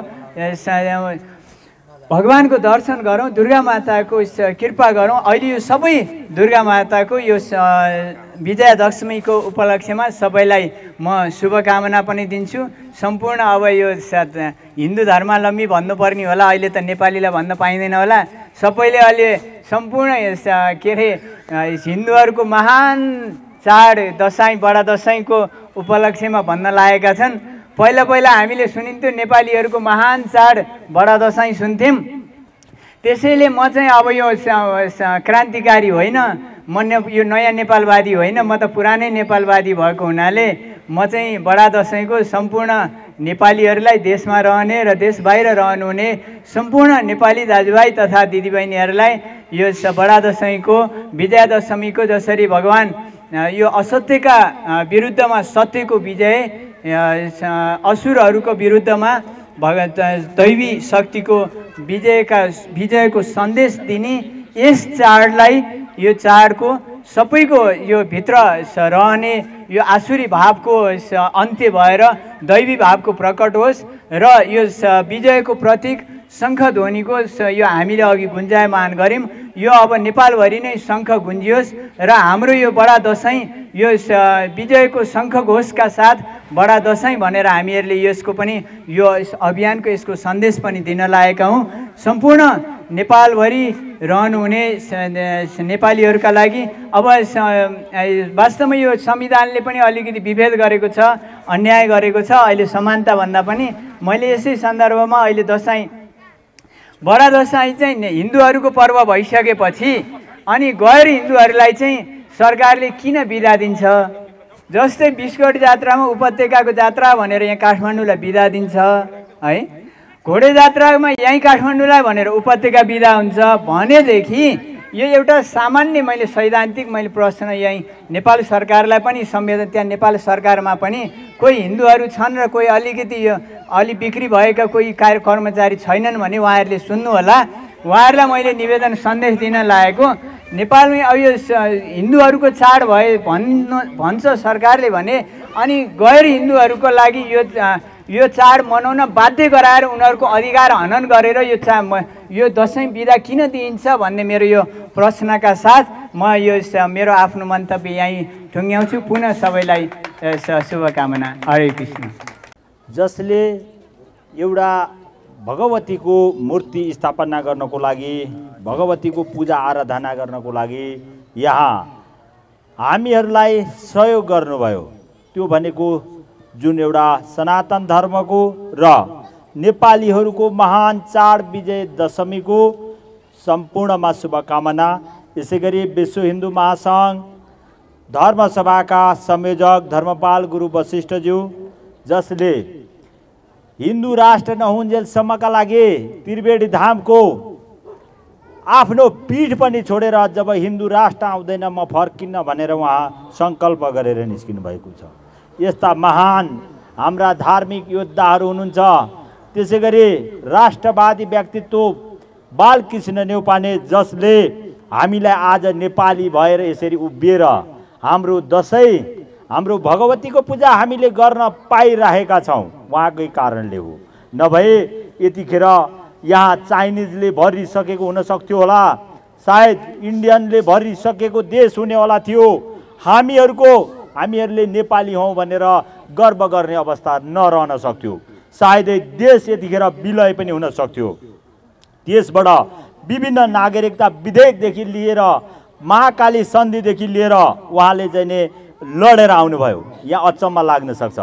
भगवानको दर्शन गरौँ, दुर्गा माताको कृपा गरौँ। अहिले यो सबै दुर्गा माताको यो विजयादशमीको उपलक्ष्यमा सबैलाई म शुभकामना पनि दिन्छु। सम्पूर्ण अब यो हिन्दू धर्मावलम्बी भन्नुपर्ने होला, अहिले त नेपालीलाई भन्न पाइँदैन होला, सबैले अहिले सम्पूर्ण के अरे हिन्दूहरूको महान चाड दसैँ, बडा दसैँको उपलक्ष्यमा भन्न लागेका छन्। पहिला हामीले सुनिन्थ्यो नेपालीहरूको महान चाड बडा दसैँ सुन्थ्यौँ। त्यसैले म चाहिँ अब यो क्रान्तिकारी होइन, म यो नयाँ नेपालवादी होइन, म त पुरानै नेपालवादी भएको हुनाले म चाहिँ बडा दसैँको सम्पूर्ण नेपालीहरूलाई, देशमा रहने र देश बाहिर रहनुहुने सम्पूर्ण नेपाली दाजुभाइ तथा दिदीबहिनीहरूलाई यो बडा दसैँको विजयादशमीको जसरी भगवान यो असत्यका विरुद्धमा सत्यको विजय, असुरहरूको विरुद्धमा दैवी शक्तिको विजयको सन्देश दिने यस चाडलाई, यो चाडको सबैको यो भित्र रहने यो आसुरी भावको अन्त्य भएर दैवी भावको प्रकट होस् र यो विजयको प्रतीक शङ्खध्वनिको यो हामीले अघि गुन्जायमान गऱ्यौँ। यो अब नेपालभरि नै शङ्ख गुन्जियोस् र हाम्रो यो बडा दसैँ यो विजयको शङ्खघोषका साथ बडा दसैँ भनेर हामीहरूले यसको पनि यो अभियानको यसको सन्देश पनि दिन लागेका हौँ। सम्पूर्ण नेपालभरि रहनुहुने नेपालीहरूका लागि अब वास्तवमा यो संविधानले पनि अलिकति विभेद गरेको छ, अन्याय गरेको छ। अहिले समानता भन्दा पनि मैले यसै सन्दर्भमा अहिले बडा दसैँ चाहिँ हिन्दूहरूको पर्व भइसकेपछि अनि गैर हिन्दूहरूलाई चाहिँ सरकारले किन बिदा दिन्छ? जस्तै बिस्कोट जात्रामा उपत्यकाको जात्रा भनेर यहाँ काठमाडौँलाई बिदा दिन्छ है, घोडे जात्रामा यहीँ काठमाडौँलाई भनेर उपत्यका बिदा हुन्छ भनेदेखि यो एउटा सामान्य मैले सैद्धान्तिक प्रश्न यहीँ नेपाल सरकारलाई पनि संवेदन, त्यहाँ नेपाल सरकारमा पनि कोही हिन्दूहरू छन् र कोही अलिकति यो अलि बिक्री भएका कोही कर्मचारी छैनन् भने उहाँहरूले सुन्नु होला। उहाँहरूलाई मैले निवेदन सन्देश दिन लागेको, नेपालमै अब यो हिन्दूहरूको चाड भन्छ सरकारले भने, अनि गैर हिन्दूहरूको लागि यो चाड मनाउन बाध्य गराएर उनीहरूको अधिकार हनन गरेर यो दसैँ बिदा किन दिइन्छ भन्ने मेरो यो प्रश्नका साथ म यो मेरो आफ्नो मन्तव्य यहीँ टुङ्ग्याउँछु। पुनः सबैलाई शुभकामना। हरे कृष्ण। जसले एउटा भगवतीको मूर्ति स्थापना गर्नको लागि, भगवतीको पूजा आराधना गर्नको लागि यहाँ हामीहरूलाई सहयोग गर्नुभयो, त्यो भनेको जुन एउटा सनातन धर्मको र नेपालीहरूको महान चाड विजय दशमीको सम्पूर्णमा शुभकामना। यसै गरी विश्व हिन्दू महासङ्घ धर्मसभाका संयोजक धर्मपाल गुरु वशिष्ठज्यू, जसले हिन्दू राष्ट्र नहुन्जेलसम्मका लागि त्रिवेणी धामको आफ्नो पीठ पनि छोडेर जब हिन्दू राष्ट्र आउँदैन म फर्किन्न भनेर उहाँ सङ्कल्प गरेर निस्किनु भएको छ। यस्ता महान हाम्रा धार्मिक योद्धाहरू हुनुहुन्छ। त्यसै गरी राष्ट्रवादी व्यक्तित्व बालकृष्ण न्यौपाने, जसले हामीलाई आज नेपाली भएर यसरी उभिएर हाम्रो दसैँ, हाम्रो भगवतीको पूजा हामीले गर्न पाइरहेका छौँ, उहाँकै कारणले हो। नभए यतिखेर यहाँ चाइनिजले भरिसकेको हुन सक्थ्यो होला, सायद इन्डियनले भरिसकेको देश हुने होला थियो। हामीहरूले नेपाली हौँ भनेर गर्व गर्ने अवस्था नरहन सक्थ्यो। सायदै देश यतिखेर विलय पनि हुन सक्थ्यो। देशबाट विभिन्न नागरिकता विधेयकदेखि लिएर महाकाली सन्धिदेखि लिएर उहाँले चाहिँ नि लडेर आउनुभयो। यहाँ अचम्म लाग्न सक्छ,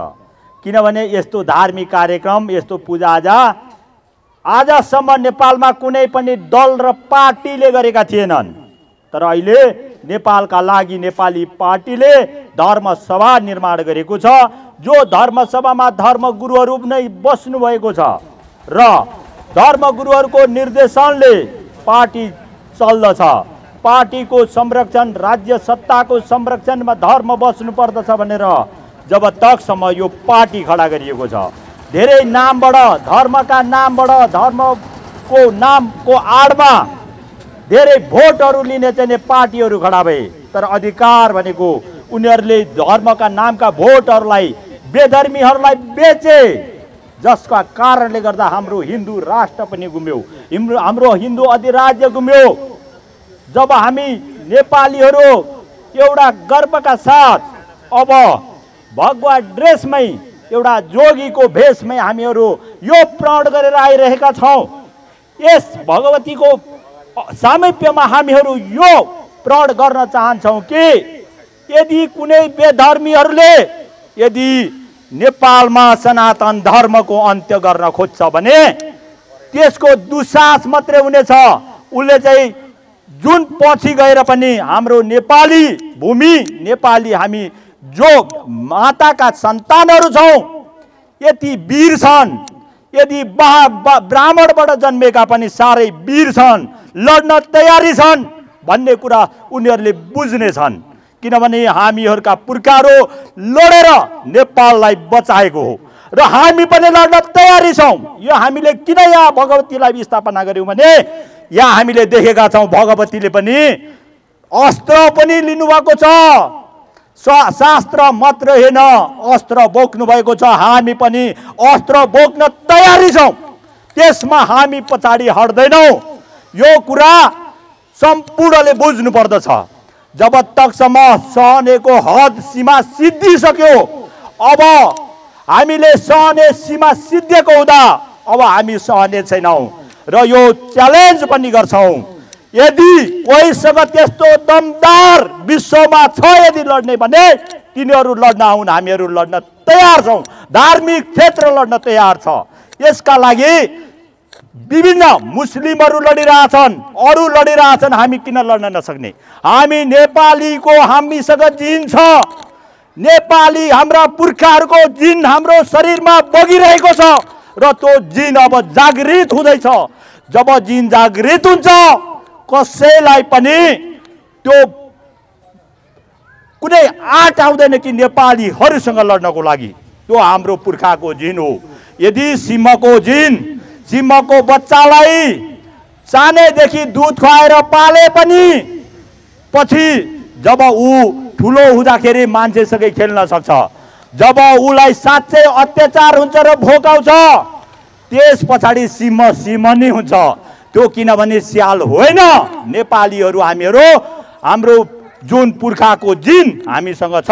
किनभने यस्तो धार्मिक कार्यक्रम, यस्तो पूजाआजा आजसम्म नेपालमा कुनै पनि दल र पार्टीले गरेका थिएनन्। तर अहिले नेपालका लागि नेपाली पार्टीले धर्मसभा निर्माण गरेको छ, जो धर्मसभामा धर्मगुरुहरू नै बस्नु भएको छ र धर्मगुरुहरूको निर्देशनले पार्टी चल्दछ। पार्टीको संरक्षण, राज्य सत्ताको संरक्षणमा धर्म बस्नु पर्दछ भनेर जब तकसम्म यो पार्टी खडा गरिएको छ। धेरै नामबाट, धर्मका नामबाट, धर्मको नामको आडमा धेरै भोटहरू लिने चाहिँ पार्टीहरू खडा भए। तर अधिकार भनेको उनीहरूले धर्मका नामका भोटहरूलाई, बेधर्मीहरूलाई बेचे, जसका कारणले गर्दा हाम्रो हिन्दू राष्ट्र पनि गुम्यो, हाम्रो हिन्दू अधिराज्य गुम्यो। जब हामी नेपालीहरू एउटा गर्वका साथ अब भगवा ड्रेसमै, एउटा जोगीको भेषमै हामीहरू यो प्रण गरेर आइरहेका छौँ। यस भगवतीको सामिप्यमा हामीहरू यो प्रण गर्न चाहन्छौँ कि यदि कुनै बेधर्मीहरूले यदि नेपालमा सनातन धर्मको अन्त्य गर्न खोज्छ भने त्यसको दुस्साहस मात्रै हुनेछ। उसले चाहिँ जुन पछि गएर पनि हाम्रो नेपाली भूमि, नेपाली हामी जो माताका सन्तानहरू छौँ यति वीर छन्, यदि ब्राह्मणबाट जन्मेका पनि साह्रै वीर छन्, लड्न तयारी छन् भन्ने कुरा उनीहरूले बुझ्नेछन्। किनभने हामीहरूका पुर्खाहरू लडेर नेपाललाई बचाएको हो र हामी पनि लड्न तयारी छौँ। यो हामीले किन यहाँ भगवतीलाई स्थापना गर्यौँ भने यहाँ हामीले देखेका छौँ भगवतीले पनि अस्त्र पनि लिनुभएको छ। शास्त्र मात्र होइन, अस्त्र बोक्नु भएको छ। हामी पनि अस्त्र बोक्न तयारी छौँ, त्यसमा हामी पछाडि हट्दैनौँ। यो कुरा सम्पूर्णले बुझ्नु पर्दछ। जब तकसम्म सहनेको हद सीमा सिद्धिसक्यो, अब हामीले सहने सीमा सिद्धिएको हुँदा अब हामी सहने छैनौँ र यो च्यालेन्ज पनि गर्छौँ। यदि कोहीसँग त्यस्तो दमदार विश्वमा छ यदि लड्ने भने तिनीहरू लड्न आउन्, हामीहरू लड्न तयार छौँ। धार्मिक क्षेत्र लड्न तयार छ। यसका लागि विभिन्न मुस्लिमहरू लडिरहेछन्, अरू लडिरहेछन्, हामी किन लड्न नसक्ने? हामी नेपालीको हामीसँग जिन छ। नेपाली हाम्रा पुर्खाहरूको जिन हाम्रो शरीरमा बगिरहेको छ र त्यो जिन अब जागृत हुँदैछ। जब जिन जागृत हुन्छ कसैलाई पनि त्यो कुनै आँट आउँदैन कि नेपालीहरूसँग लड्नको लागि। त्यो हाम्रो पुर्खाको जिन हो। यदि सिंहको जिन, सिंहको बच्चालाई सानैदेखि दुध खुवाएर पाले पनि पछि जब ऊ ठुलो हुँदाखेरि मान्छेसँगै खेल्न सक्छ, जब उसलाई साँच्चै अत्याचार हुन्छ र भोकाउँछ त्यस पछाडि सिंह सिंह नै हुन्छ। त्यो किनभने स्याल होइन। नेपालीहरू हामीहरू, हाम्रो जुन पुर्खाको जिन हामीसँग छ,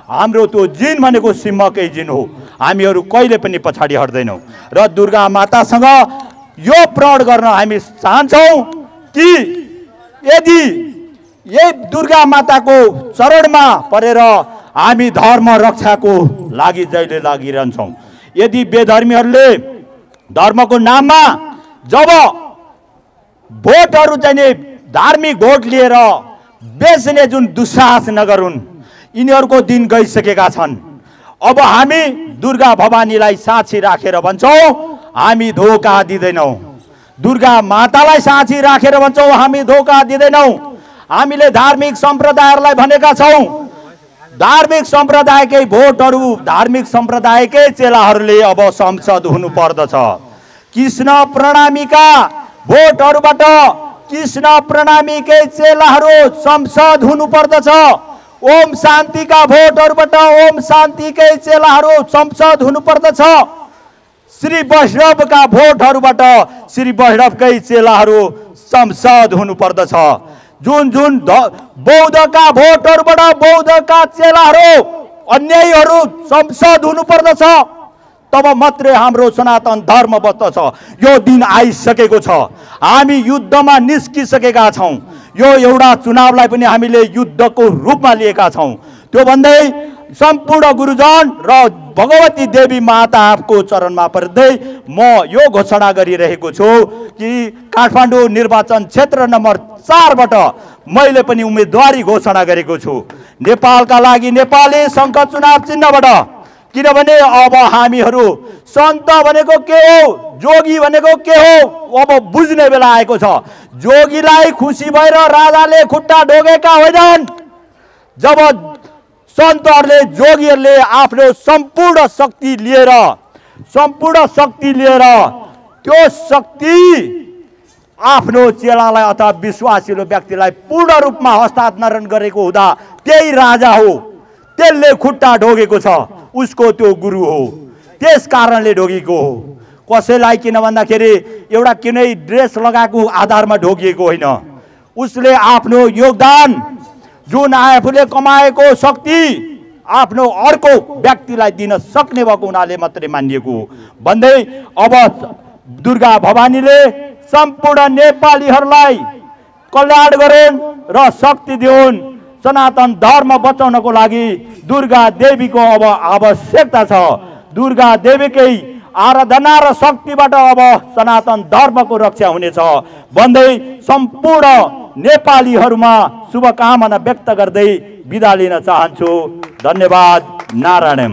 हाम्रो त्यो जिन भनेको सिंहकै जिन हो। हामीहरू कहिले पनि पछाडि हट्दैनौँ र दुर्गा मातासँग यो प्रण गर्न हामी चाहन्छौँ कि यदि यही दुर्गा माताको चरणमा परेर हामी धर्म रक्षाको लागि जहिले लागिरहन्छौँ। यदि बेधर्मीहरूले धर्मको नाममा जब भोटहरू चाहिँ धार्मिक भोट लिएर बेच्ने जुन दुस्साहस नगरून्, यिनीहरूको दिन गइसकेका छन्। अब हामी दुर्गा भवानीलाई साक्षी राखेर भन्छौँ हामी धोका दिँदैनौँ। दुर्गा मातालाई साक्षी राखेर भन्छौँ हामी धोका दिँदैनौँ। हामीले धार्मिक सम्प्रदायहरूलाई भनेका छौँ, धार्मिक सम्प्रदायकै भोटहरू धार्मिक सम्प्रदायकै चेलाहरूले अब संसद हुनु पर्दछ। कृष्ण प्रणामीका भोटहरूबाट कृष्ण प्रणामीकै चेलाहरू संसद हुनु पर्दछ। ओम शान्तिका भोटहरूबाट ओम शान्तिकै चेलाहरू संसद हुनु पर्दछ। श्री वैष्णवका भोटहरूबाट श्री वैष्णवकै चेलाहरू संसद हुनु पर्दछ। जुन जुन बौद्धका भोटहरूबाट बौद्धका चेलाहरू अन्यायीहरू संसद हुनुपर्दछ, तब मात्रै हाम्रो सनातन धर्म बच्दछ। यो दिन आइसकेको छ। हामी युद्धमा निस्किसकेका छौँ। यो एउटा चुनावलाई पनि हामीले युद्धको रूपमा लिएका छौँ। त्यो भन्दै सम्पूर्ण गुरुजन र भगवती देवी माताको चरणमा पर्दै म यो घोषणा गरिरहेको छु कि काठमाडौँ निर्वाचन क्षेत्र नम्बर 4बाट मैले पनि उम्मेदवारी घोषणा गरेको छु नेपालका लागि नेपाली शङ्ख चुनाव चिन्हबाट। किनभने अब हामीहरू सन्त भनेको के हो, जोगी भनेको के हो अब बुझ्ने बेला आएको छ। जोगीलाई खुसी भएर राजाले खुट्टा ढोगेका होइनन्। जब सन्तहरूले जोगीहरूले आफ्नो सम्पूर्ण शक्ति लिएर त्यो शक्ति आफ्नो चेलालाई अथवा विश्वासिलो व्यक्तिलाई पूर्ण रूपमा हस्तान्तरण गरेको हुँदा त्यही राजा हो, त्यसले खुट्टा ढोगेको छ, उसको त्यो गुरु हो, त्यस कारणले ढोगेको हो। कसैलाई किन भन्दाखेरि एउटा कुनै ड्रेस लगाएको आधारमा ढोगिएको होइन। उसले आफ्नो योगदान जुन आफूले कमाएको शक्ति आफ्नो अर्को व्यक्तिलाई दिन सक्ने भएको हुनाले मात्रै मानिएको हो भन्दै अब दुर्गा भवानीले सम्पूर्ण नेपालीहरूलाई कल्याण गरून् र शक्ति दिउन्। सनातन धर्म बचाउनको लागि दुर्गा देवीको अब आवश्यकता छ। दुर्गा देवीकै आराधना र शक्तिबाट अब सनातन धर्मको रक्षा हुनेछ भन्दै सम्पूर्ण नेपालीहरूमा शुभकामना व्यक्त गर्दै बिदा लिन चाहन्छु। धन्यवाद। नारायण।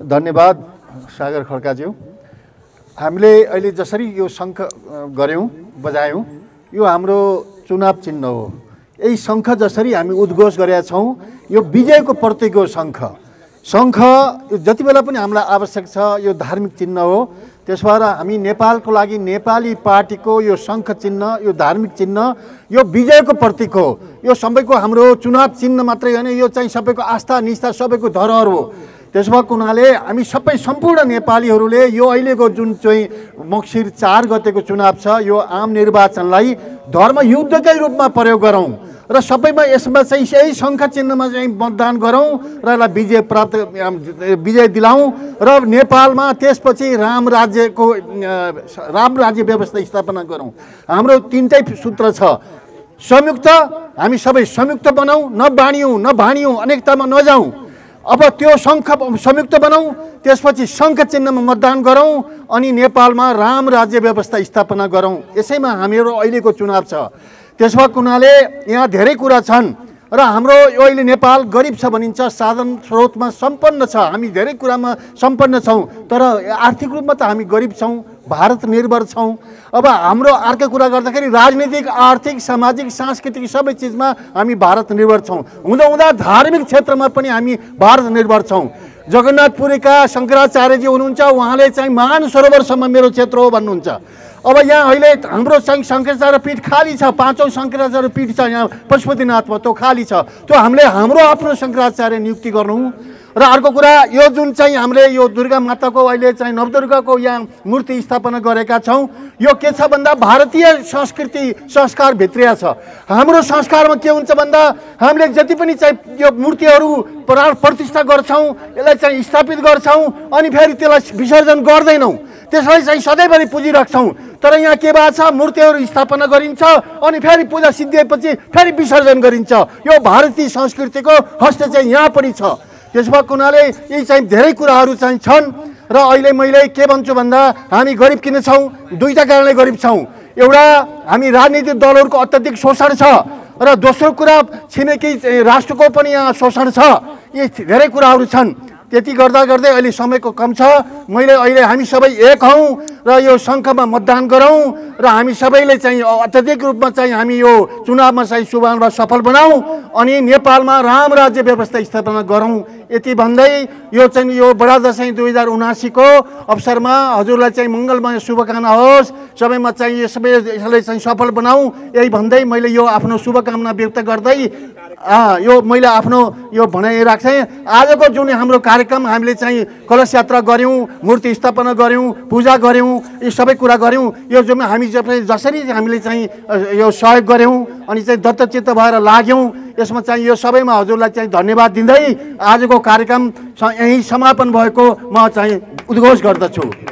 धन्यवाद सागर खड्काज्यू। हामीले अहिले जसरी यो शङ्ख गऱ्यौँ बजायौँ यो हाम्रो चुनाव चिन्ह हो। यही शङ्ख जसरी हामी उद्घोष गरेका छौँ यो विजयको प्रतीक हो। शङ्ख यो जति बेला पनि हामीलाई आवश्यक छ, यो धार्मिक चिन्ह हो। त्यस भएर हामी नेपालको लागि नेपाली पार्टीको यो शङ्ख चिन्ह, यो धार्मिक चिन्ह, यो विजयको प्रतीक हो। यो सबैको हाम्रो चुनाव चिन्ह मात्रै होइन, यो चाहिँ सबैको आस्था निष्ठा सबैको धरोहर हो। त्यस भएको हुनाले हामी सबै सम्पूर्ण नेपालीहरूले यो अहिलेको जुन चाहिँ मङ्सिर 4 गतेको चुनाव छ यो आम निर्वाचनलाई धर्मयुद्धकै रूपमा प्रयोग गरौँ र सबैमा यसमा चाहिँ यही शङ्ख चिन्हमा चाहिँ मतदान गरौँ र यसलाई विजय दिलाउँ र नेपालमा त्यसपछि राम राज्य व्यवस्था स्थापना गरौँ। हाम्रो तीनटै सूत्र छ। संयुक्त, हामी सबै संयुक्त बनाऊँ, नभाँडियौँ, अनेकतामा नजाउँ। अब त्यो संयुक्त बनाऊँ, त्यसपछि शङ्ख चिन्हमा मतदान गरौँ अनि नेपालमा राम राज्य व्यवस्था स्थापना गरौँ। यसैमा हाम्रो अहिलेको चुनाव छ। त्यस भएको हुनाले यहाँ धेरै कुरा छन् र हाम्रो यो अहिले नेपाल गरिब छ भनिन्छ, साधन स्रोतमा सम्पन्न छ, हामी धेरै कुरामा सम्पन्न छौँ, तर आर्थिक रूपमा त हामी गरिब छौँ, भारत निर्भर छौँ। अब हाम्रो अर्को कुरा गर्दाखेरि राजनीतिक, आर्थिक, सामाजिक, सांस्कृतिक सबै चिजमा हामी भारत निर्भर छौँ। हुँदा धार्मिक क्षेत्रमा पनि हामी भारत निर्भर छौँ। जगन्नाथपुरीका शङ्कराचार्यजी हुनुहुन्छ, उहाँले चाहिँ मानसरोवरसम्म मेरो क्षेत्र हो भन्नुहुन्छ। अब यहाँ अहिले हाम्रो चाहिँ शङ्कराचार्य पीठ खाली छ, 5औं शङ्कराचार्य पीठ छ यहाँ पशुपतिनाथमा, त्यो खाली छ। त्यो हामीले हाम्रो आफ्नो शङ्कराचार्य नियुक्ति गर्नु। र अर्को कुरा यो जुन चाहिँ हामीले यो दुर्गा माताको अहिले चाहिँ नवदुर्गाको यहाँ मूर्ति स्थापना गरेका छौँ, यो के छ भन्दा भारतीय संस्कृति संस्कार भित्रिया छ। हाम्रो संस्कारमा के हुन्छ भन्दा हामीले जति पनि चाहिँ यो मूर्तिहरू प्राण प्रतिष्ठा गर्छौँ, यसलाई चाहिँ स्थापित गर्छौँ अनि फेरि त्यसलाई विसर्जन गर्दैनौँ, त्यसलाई चाहिँ सधैँभरि पुजिराख्छौँ। तर यहाँ के भएको छ, मूर्तिहरू स्थापना गरिन्छ अनि फेरि पूजा सिद्धिएपछि फेरि विसर्जन गरिन्छ। यो भारतीय संस्कृतिको हस्त चाहिँ यहाँ पनि छ। त्यस भएको हुनाले यी चाहिँ धेरै कुराहरू चाहिँ छन् र अहिले मैले के भन्छु भन्दा हामी गरिब किन छौँ, दुईटा कारणले गरिब छौँ। एउटा हामी राजनीतिक दलहरूको अत्यधिक शोषण छ र दोस्रो कुरा छिमेकी राष्ट्रको पनि यहाँ शोषण छ। यी धेरै कुराहरू छन्। त्यति गर्दा गर्दै अहिले समयको कम छ। अहिले हामी सबै एक हौँ र यो सङ्घमा मतदान गरौँ र हामी सबैले चाहिँ अत्याधिक रूपमा चाहिँ हामी यो चुनावमा चाहिँ शुभारम्भ सफल बनाऊ अनि नेपालमा राम राज्य व्यवस्था स्थापना गरौँ। यति भन्दै यो चाहिँ यो बडा दसैँ 2079को अवसरमा हजुरलाई चाहिँ मङ्गलमय शुभकामना होस्। सबैमा चाहिँ यसले चाहिँ सफल बनाऊ यही भन्दै मैले यो आफ्नो शुभकामना व्यक्त गर्दै यो मैले आफ्नो यो भनाइ राख्छेँ। आजको जुन हाम्रो कार्यक्रम हामीले चाहिँ कलश यात्रा गऱ्यौँ, मूर्ति स्थापना गऱ्यौँ, पूजा गऱ्यौँ, यी सबै कुरा गऱ्यौँ। यो जुन हामी जसरी हामीले चाहिँ यो सहयोग गऱ्यौँ अनि चाहिँ दत्तचित्त भएर लाग्यौँ, यसमा चाहिँ यो सबैमा हजुरलाई चाहिँ धन्यवाद दिँदै आजको कार्यक्रम यहीँ समापन भएको म चाहिँ उद्घोष गर्दछु।